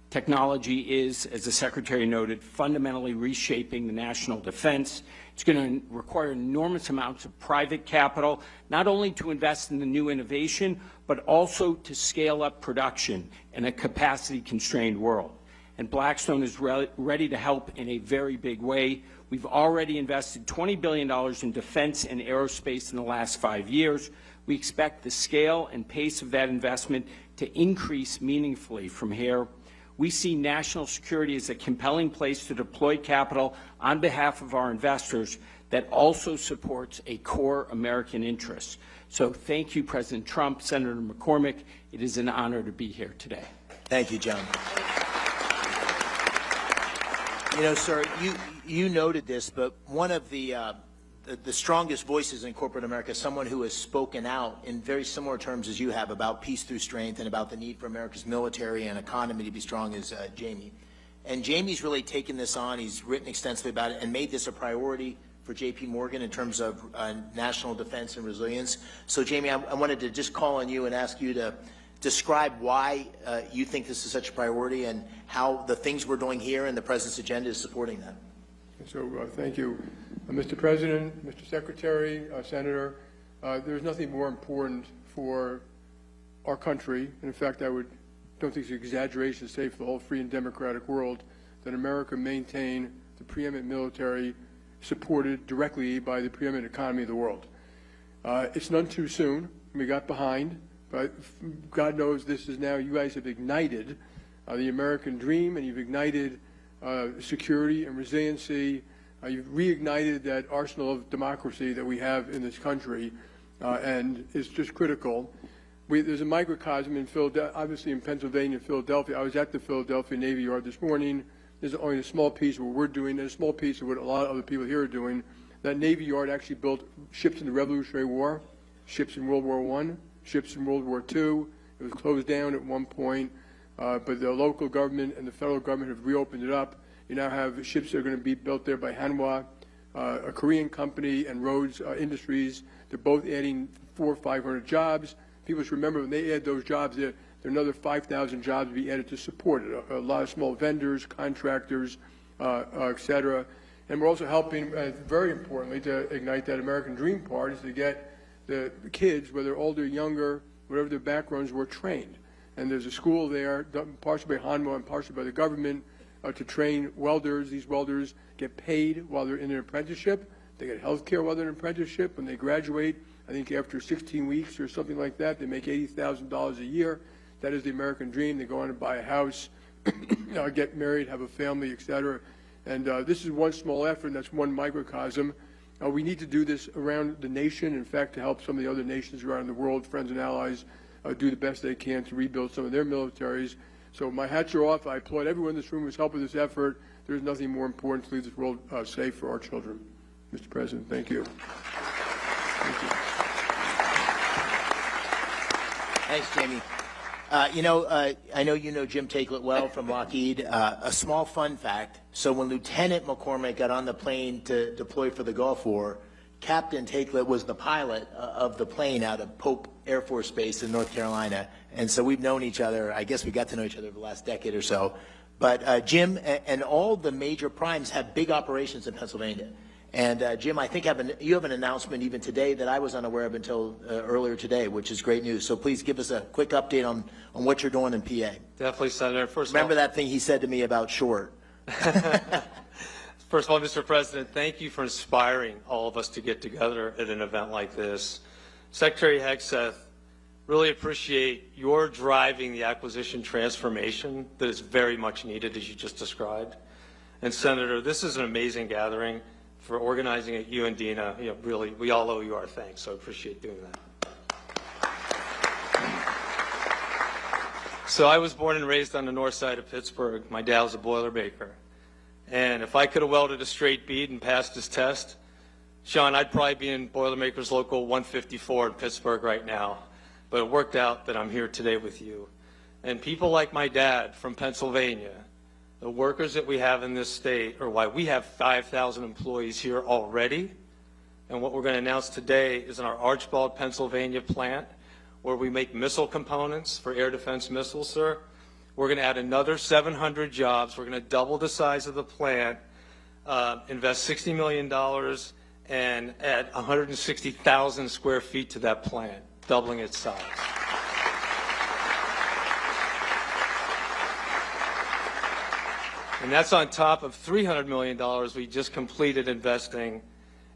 Technology is, as the Secretary noted, fundamentally reshaping the national defense. It's going to require enormous amounts of private capital, not only to invest in the new innovation, but also to scale up production in a capacity-constrained world. And Blackstone is ready to help in a very big way. We've already invested $20 billion in defense and aerospace in the last 5 years. We expect the scale and pace of that investment to increase meaningfully from here. We see national security as a compelling place to deploy capital on behalf of our investors that also supports a core American interest. So thank you, President Trump, Senator McCormick. It is an honor to be here today. Thank you, John. You know, sir, you noted this, but one of the strongest voices in corporate America, someone who has spoken out in very similar terms as you have about peace through strength and about the need for America's military and economy to be strong, is Jamie. And Jamie's really taken this on. He's written extensively about it and made this a priority for J.P. Morgan in terms of national defense and resilience. So, Jamie, I wanted to just call on you and ask you to describe why you think this is such a priority and how the things we're doing here and the President's agenda is supporting that. So thank you. Mr. President, Mr. Secretary, Senator, there's nothing more important for our country, and in fact I don't think it's an exaggeration to say for the whole free and democratic world, that America maintain the preeminent military supported directly by the preeminent economy of the world. It's none too soon. We got behind, but God knows this is now, you guys have ignited the American dream, and you've ignited security and resiliency. You've reignited that arsenal of democracy that we have in this country, and it's just critical. There's a microcosm in Philadelphia, obviously in Pennsylvania, Philadelphia. I was at the Philadelphia Navy Yard this morning. There's only a small piece of what we're doing and a small piece of what a lot of other people here are doing. That Navy Yard actually built ships in the Revolutionary War, ships in World War I, ships in World War II. It was closed down at one point, but the local government and the federal government have reopened it up. You now have ships that are going to be built there by Hanwha, a Korean company, and Rhodes Industries. They're both adding 400 or 500 jobs. People should remember when they add those jobs, there are another 5,000 jobs to be added to support it. A lot of small vendors, contractors, et cetera. And we're also helping, very importantly, to ignite that American dream part, is to get the kids, whether older, younger, whatever their backgrounds were, trained. And there's a school there, partially by Hanwha and partially by the government, to train welders. These welders get paid while they're in an apprenticeship. They get health care while they're in an apprenticeship. When they graduate, I think after 16 weeks or something like that, they make $80,000 a year. That is the American dream. They go on and buy a house, get married, have a family, etc. And this is one small effort, and that's one microcosm. We need to do this around the nation, in fact, to help some of the other nations around the world, friends and allies, do the best they can to rebuild some of their militaries. So my hats are off. I applaud everyone in this room who's helping this effort. There's nothing more important to leave this world safe for our children. Mr. President, thank you. Thank you. Thanks, Jamie. I know you know Jim Takelett well from Lockheed. A small fun fact, so when Lieutenant McCormick got on the plane to deploy for the Gulf War, Captain Takelett was the pilot of the plane out of Pope Air Force Base in North Carolina. And so we've known each other, I guess we got to know each other over the last decade or so. But Jim and all the major primes have big operations in Pennsylvania. And Jim, I think you have an announcement even today that I was unaware of until earlier today, which is great news. So please give us a quick update on what you're doing in PA. Definitely, Senator. Remember that thing he said to me about short. First of all, Mr. President, thank you for inspiring all of us to get together at an event like this. Secretary Hegseth, really appreciate your driving the acquisition transformation that is very much needed, as you just described. And Senator, this is an amazing gathering. For organizing it, you and Dina, really, we all owe you our thanks, so I appreciate doing that. So I was born and raised on the north side of Pittsburgh. My dad was a Boilermaker. And if I could have welded a straight bead and passed his test, Sean, I'd probably be in Boilermakers Local 154 in Pittsburgh right now. But it worked out that I'm here today with you. And people like my dad from Pennsylvania, the workers that we have in this state are why we have 5,000 employees here already. And what we're going to announce today is in our Archbald, Pennsylvania plant, where we make missile components for air defense missiles, sir. We're going to add another 700 jobs. We're going to double the size of the plant, invest $60 million, and add 160,000 square feet to that plant, doubling its size. And that's on top of $300 million we just completed investing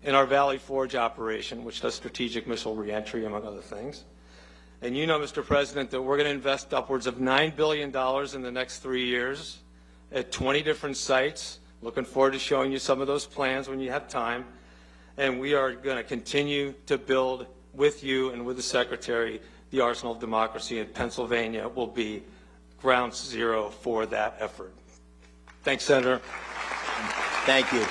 in our Valley Forge operation, which does strategic missile reentry, among other things. And you know, Mr. President, that we're going to invest upwards of $9 billion in the next 3 years at 20 different sites. Looking forward to showing you some of those plans when you have time. And we are going to continue to build with you and with the Secretary the arsenal of democracy, and Pennsylvania will be ground zero for that effort. Thanks, Senator. Thank you.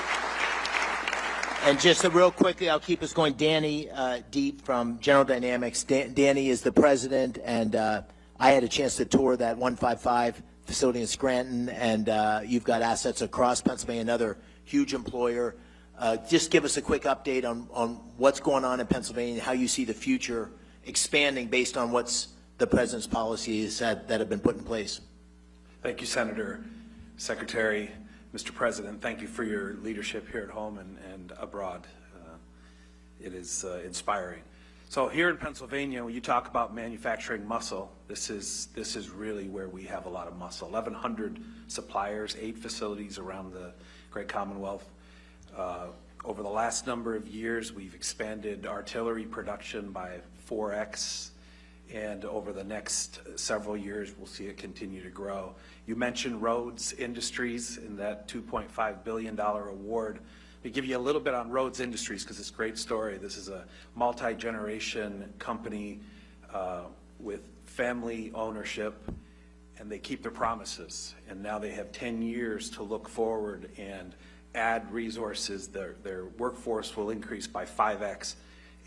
And just real quickly, I'll keep us going. Danny Deep from General Dynamics. Danny is the president, and I had a chance to tour that 155 facility in Scranton, and you've got assets across Pennsylvania, another huge employer. Just give us a quick update on what's going on in Pennsylvania and how you see the future expanding based on what's the president's policies that have been put in place. Thank you, Senator. Secretary, Mr. President, thank you for your leadership here at home and abroad. It is inspiring. So here in Pennsylvania, when you talk about manufacturing muscle, this is really where we have a lot of muscle. 1,100 suppliers, 8 facilities around the Great Commonwealth. Over the last number of years, we've expanded artillery production by 4x. And over the next several years, we'll see it continue to grow. You mentioned Rhodes Industries and that $2.5 billion award. Let me give you a little bit on Rhodes Industries because it's a great story. This is a multi-generation company with family ownership, and they keep their promises. And now they have 10 years to look forward and add resources. Their workforce will increase by 5x.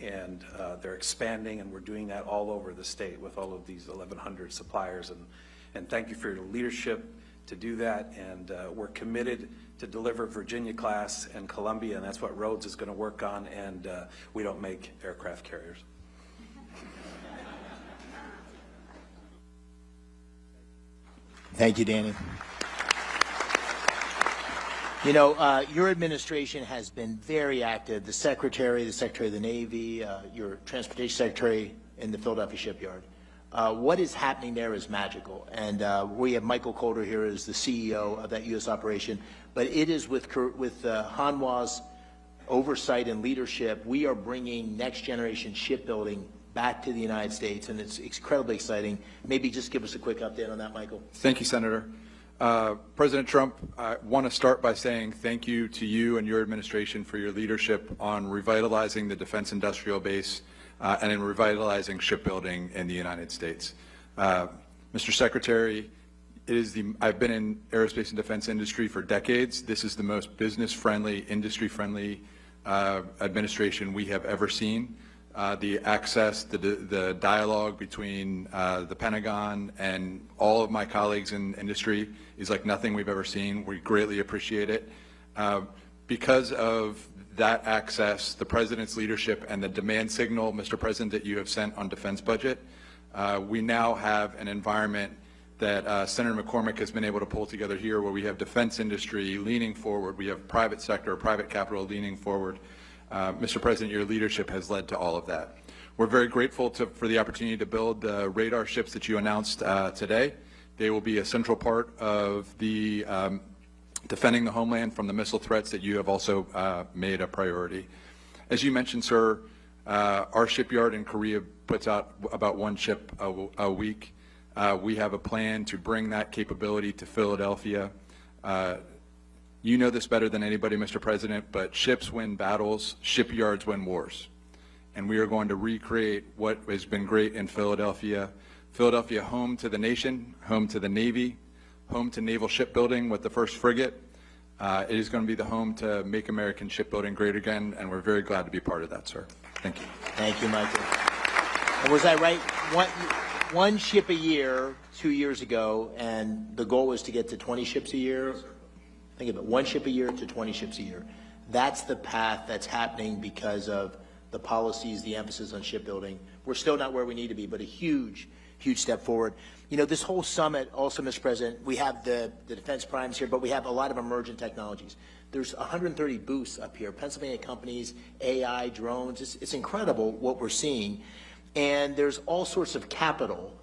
And they're expanding, and we're doing that all over the state with all of these 1,100 suppliers. And thank you for your leadership to do that. And we're committed to deliver Virginia-class and Columbia, and that's what Rhodes is going to work on. And we don't make aircraft carriers. Thank you, Danny. You know, your administration has been very active. The Secretary of the Navy, your Transportation Secretary in the Philadelphia shipyard. What is happening there is magical, and we have Michael Calder here as the CEO of that U.S. operation, but it is with Hanwha's oversight and leadership, we are bringing next generation shipbuilding back to the United States, and it's incredibly exciting. Maybe just give us a quick update on that, Michael. Thank you, Senator. President Trump, I want to start by saying thank you to you and your administration for your leadership on revitalizing the defense industrial base and in revitalizing shipbuilding in the United States. Mr. Secretary, I've been in aerospace and defense industry for decades. This is the most business-friendly, industry-friendly administration we have ever seen. The access, the dialogue between the Pentagon and all of my colleagues in industry is like nothing we've ever seen. We greatly appreciate it. Because of that access, the President's leadership, and the demand signal, Mr. President, that you have sent on defense budget, we now have an environment that Senator McCormick has been able to pull together here where we have defense industry leaning forward, we have private sector, private capital leaning forward. Mr. President, your leadership has led to all of that. We're very grateful for the opportunity to build the radar ships that you announced today. They will be a central part of the defending the homeland from the missile threats that you have also made a priority. As you mentioned, sir, our shipyard in Korea puts out about one ship a week. We have a plan to bring that capability to Philadelphia. You know this better than anybody, Mr. President, but ships win battles, shipyards win wars. And we are going to recreate what has been great in Philadelphia. Philadelphia, home to the nation, home to the Navy, home to naval shipbuilding with the first frigate. It is going to be the home to make American shipbuilding great again, and we're very glad to be part of that, sir. Thank you. Thank you, Michael. And was I right? One ship a year 2 years ago, and the goal was to get to 20 ships a year? Think of it, 1 ship a year to 20 ships a year. That's the path that's happening because of the policies, the emphasis on shipbuilding. We're still not where we need to be, but a huge, huge step forward. You know, this whole summit also, Mr. President, we have the defense primes here, but we have a lot of emergent technologies. There's 130 booths up here, Pennsylvania companies, AI, drones. It's incredible what we're seeing. And there's all sorts of capital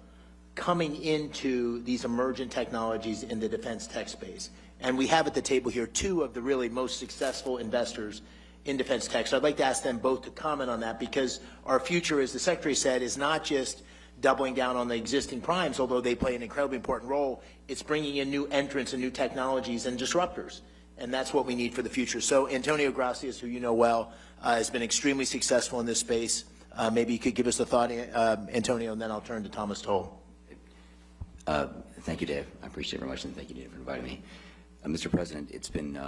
coming into these emergent technologies in the defense tech space. And we have at the table here 2 of the really most successful investors in defense tech. So I'd like to ask them both to comment on that, because our future, as the Secretary said, is not just doubling down on the existing primes, although they play an incredibly important role. It's bringing in new entrants and new technologies and disruptors. And that's what we need for the future. So Antonio Gracias, who you know well, has been extremely successful in this space. Maybe you could give us a thought, Antonio, and then I'll turn to Thomas Toll. Thank you, Dave. I appreciate it very much, and thank you, Dave, for inviting me. Mr. President, it's been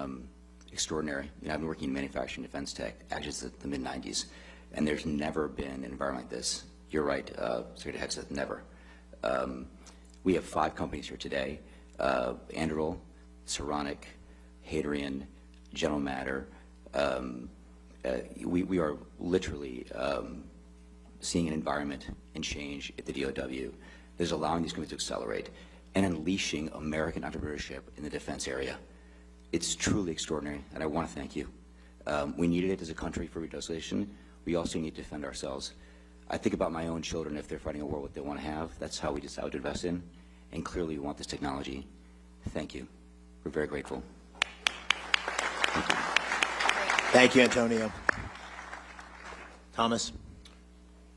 extraordinary. You know, I've been working in manufacturing defense tech actually since the mid-90s, and there's never been an environment like this. You're right, Secretary Hegseth, never. We have 5 companies here today, Anduril, Saronic, Hadrian, General Matter. We are literally seeing an environment and change at the DOW that is allowing these companies to accelerate and unleashing American entrepreneurship in the defense area. It's truly extraordinary, and I want to thank you. We needed it as a country for reindustrialization. We also need to defend ourselves. I think about my own children. If they're fighting a war, what they want to have, that's how we decide to invest in. And clearly we want this technology. Thank you. We're very grateful. Thank you. Thank you, Antonio. Thomas?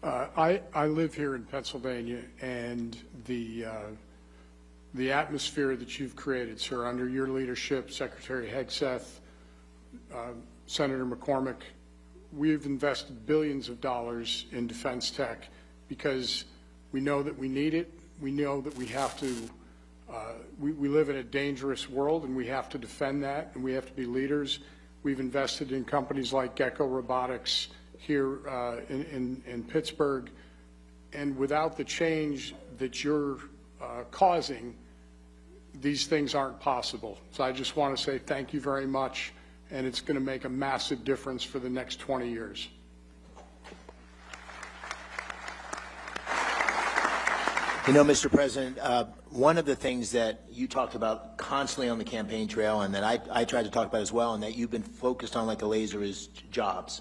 I live here in Pennsylvania, and the atmosphere that you've created, sir, under your leadership, Secretary Hegseth, Senator McCormick, we've invested billions of dollars in defense tech because we know that we need it. We know that we have to, we live in a dangerous world, and we have to defend that, and we have to be leaders. We've invested in companies like Gecko Robotics here in Pittsburgh, and without the change that you're causing, these things aren't possible. So I just want to say thank you very much, and it's going to make a massive difference for the next 20 years. You know, Mr. President, one of the things that you talked about constantly on the campaign trail, and that I tried to talk about as well, and that you've been focused on like a laser, is jobs.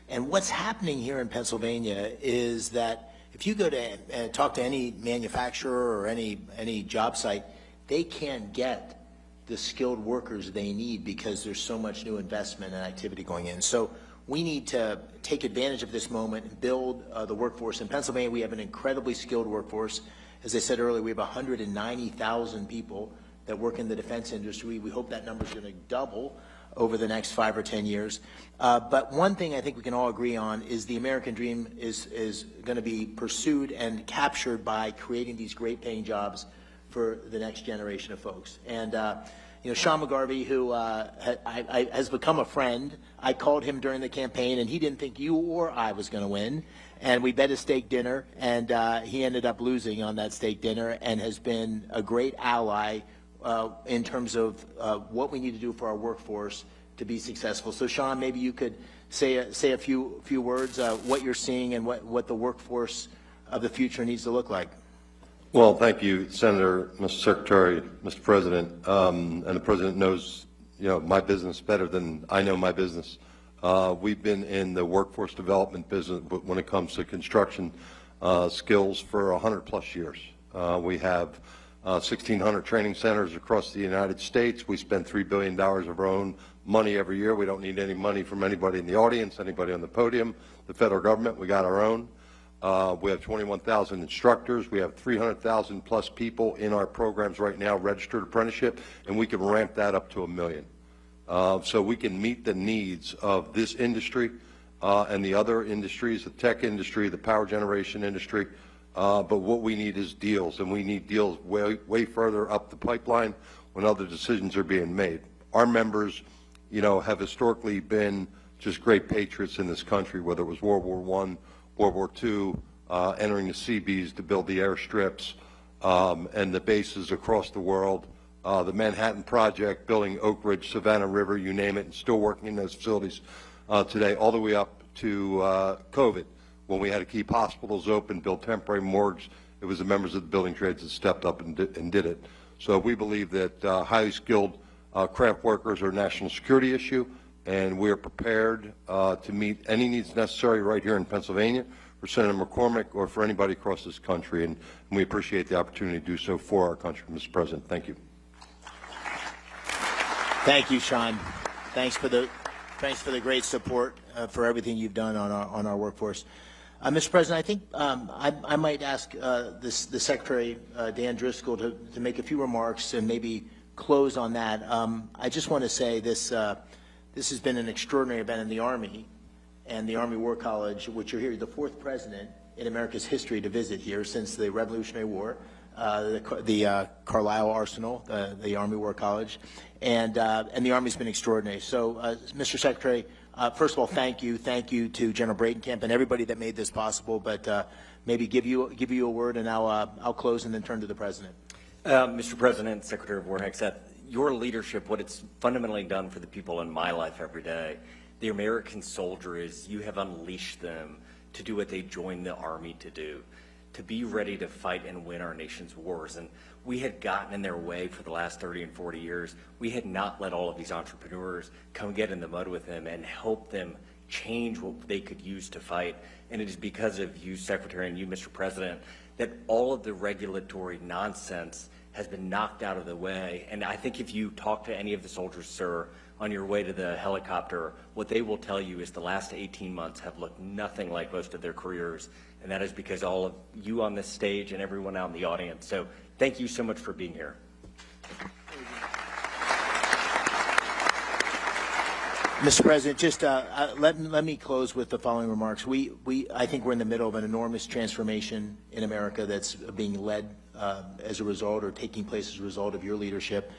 And what's happening here in Pennsylvania is that If you go to talk to any manufacturer or any job site, they can't get the skilled workers they need because there's so much new investment and activity going in. So we need to take advantage of this moment and build the workforce. In Pennsylvania, we have an incredibly skilled workforce. As I said earlier, we have 190,000 people that work in the defense industry. We hope that number is going to double over the next 5 or 10 years. But one thing I think we can all agree on is the American dream is going to be pursued and captured by creating these great paying jobs for the next generation of folks. And you know, Sean McGarvey, who has become a friend, I called him during the campaign, and he didn't think you or I was going to win. And we bet a steak dinner, and he ended up losing on that steak dinner, and has been a great ally in terms of what we need to do for our workforce to be successful. So, Sean, maybe you could say a few words, what you're seeing and what the workforce of the future needs to look like. Well, thank you, Senator, Mr. Secretary, Mr. President, and the President knows, you know, my business better than I know my business. We've been in the workforce development business when it comes to construction skills for 100+ years. We have 1,600 training centers across the United States. We spend $3 billion of our own money every year. We don't need any money from anybody in the audience, anybody on the podium, the federal government. We got our own. We have 21,000 instructors. We have 300,000 plus people in our programs right now, registered apprenticeship, and we can ramp that up to 1 million. So we can meet the needs of this industry and the other industries, the tech industry, the power generation industry. But what we need is deals, and we need deals way further up the pipeline when other decisions are being made. Our members, you know, have historically been just great patriots in this country, whether it was World War I, World War II, entering the Seabees to build the airstrips and the bases across the world, the Manhattan Project, building Oak Ridge, Savannah River, you name it, and still working in those facilities today, all the way up to COVID, when we had to keep hospitals open, build temporary morgues. It was the members of the building trades that stepped up and did it. So we believe that highly skilled craft workers are a national security issue, and we are prepared to meet any needs necessary right here in Pennsylvania for Senator McCormick or for anybody across this country, and we appreciate the opportunity to do so for our country, Mr. President. Thank you. Thank you, Sean. Thanks for the great support for everything you've done on our workforce. Mr. President, I think I might ask the Secretary, Dan Driscoll, to make a few remarks and maybe close on that. I just want to say this. This has been an extraordinary event in the Army and the Army War College, which you're here, the 4th president in America's history to visit here since the Revolutionary War, the Carlisle Arsenal, the Army War College, and the Army's been extraordinary. So, Mr. Secretary, first of all, thank you to General Breitenkamp and everybody that made this possible. But maybe give you a word, and I'll close and then turn to the President. Mr. President, Secretary of War Hegseth, your leadership, what it's fundamentally done for the people in my life every day, the American soldier, is you have unleashed them to do what they joined the Army to do, to be ready to fight and win our nation's wars. And we had gotten in their way for the last 30 and 40 years. We had not let all of these entrepreneurs come get in the mud with them and help them change what they could use to fight. And it is because of you, Secretary, and you, Mr. President, that all of the regulatory nonsense has been knocked out of the way. And I think if you talk to any of the soldiers, sir, on your way to the helicopter, what they will tell you is the last 18 months have looked nothing like most of their careers. And that is because all of you on this stage and everyone out in the audience. So thank you so much for being here. Mr. President, just let me close with the following remarks. I think we're in the middle of an enormous transformation in America that's being led as a result, or taking place as a result, of your leadership.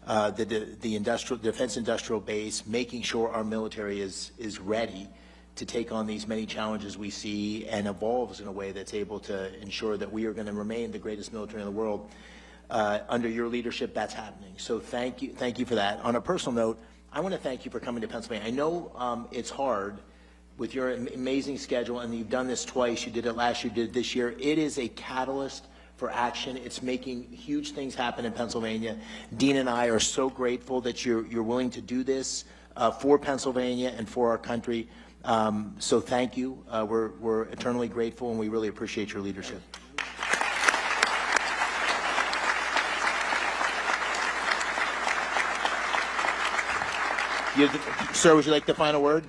The defense industrial base, making sure our military is ready to take on these many challenges we see and evolves in a way that's able to ensure that we are going to remain the greatest military in the world. Under your leadership, that's happening. So thank you for that. On a personal note, I want to thank you for coming to Pennsylvania. I know it's hard with your amazing schedule, and you've done this twice. You did it last year, you did it this year. It is a catalyst for action. It's making huge things happen in Pennsylvania. Dean and I are so grateful that you're willing to do this for Pennsylvania and for our country. So thank you. We're eternally grateful, and we really appreciate your leadership. Sir, would you like the final word?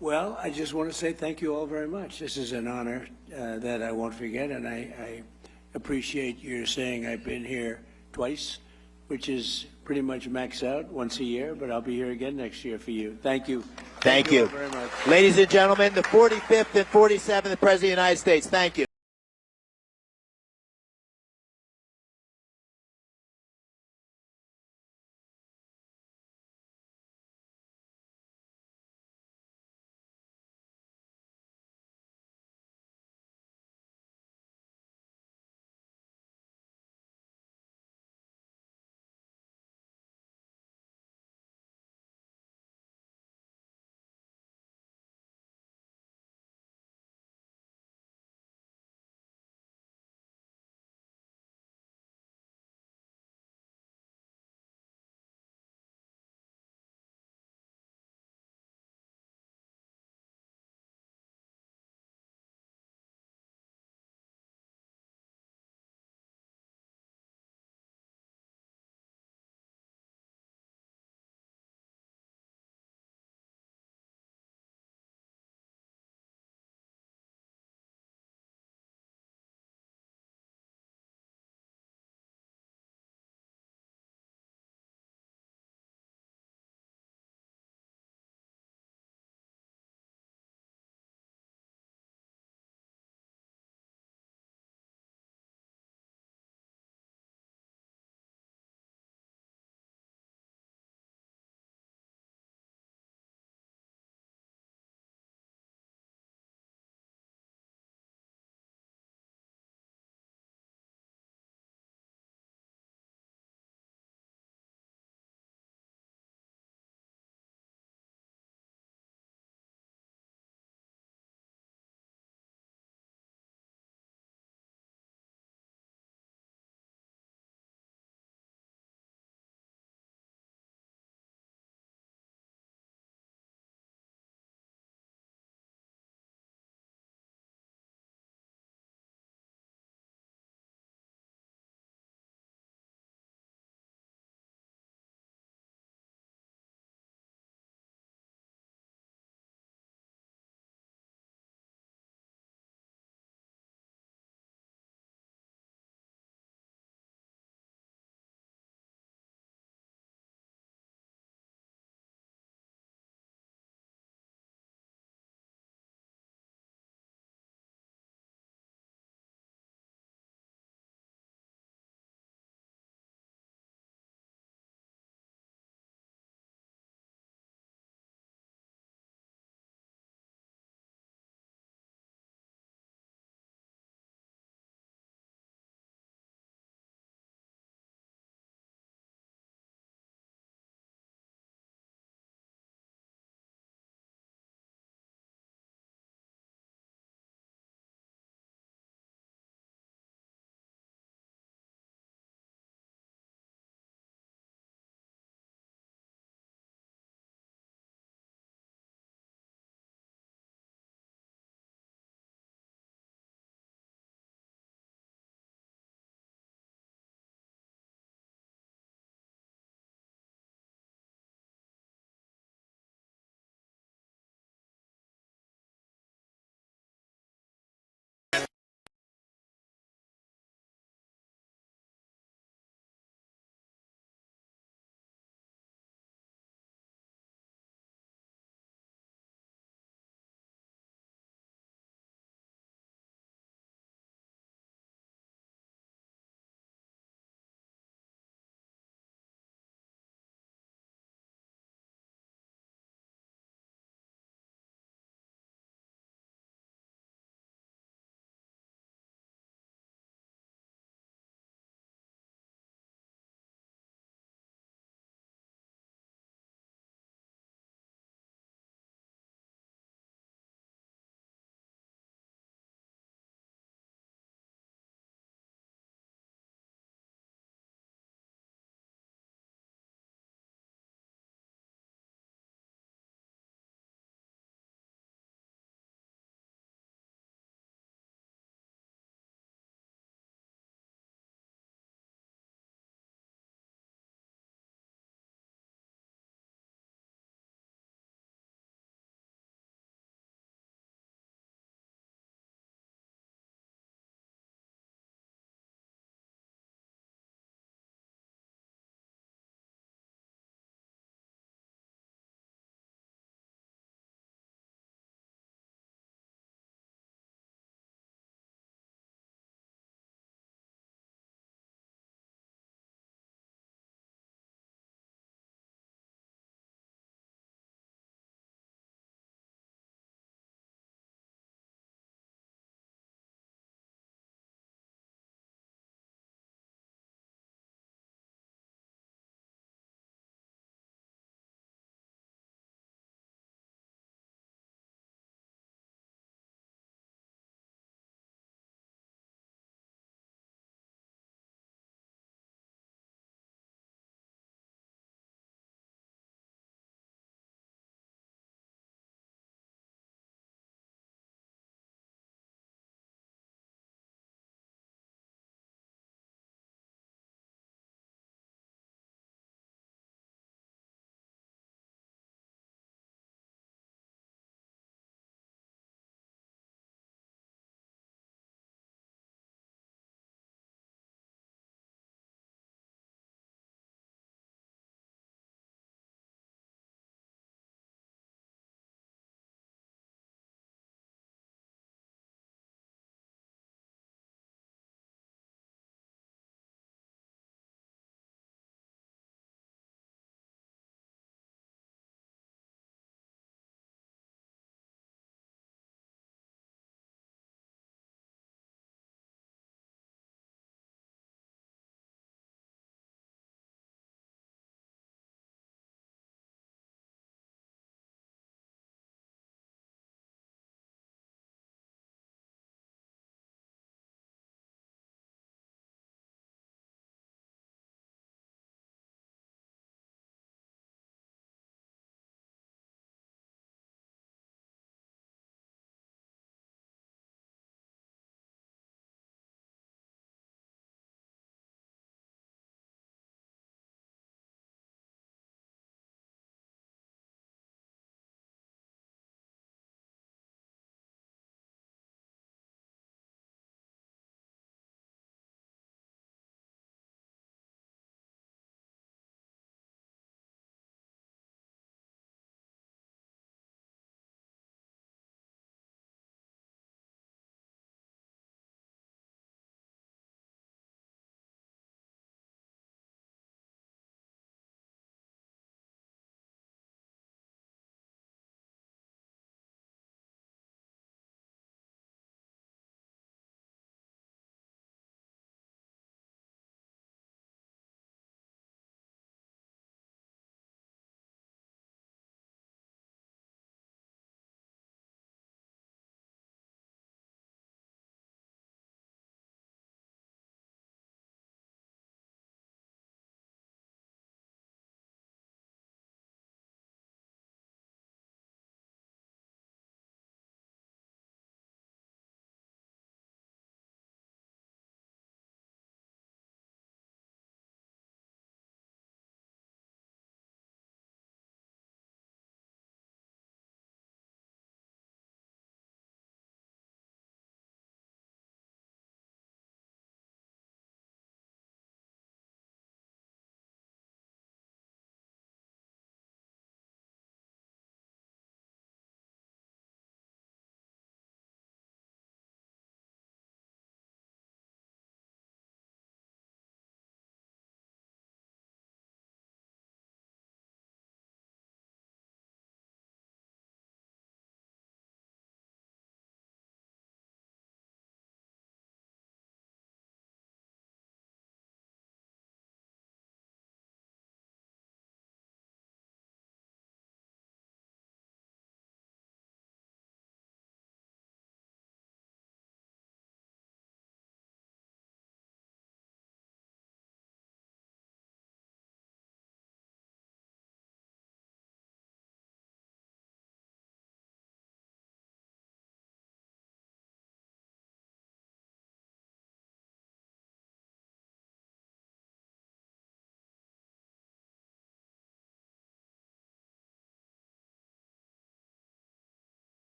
Well, I just want to say thank you all very much. This is an honor that I won't forget, and I appreciate your saying I've been here twice, which is pretty much maxed out once a year, but I'll be here again next year for you. Thank you. Thank you. All very much. Ladies and gentlemen, the 45th and 47th President of the United States. Thank you.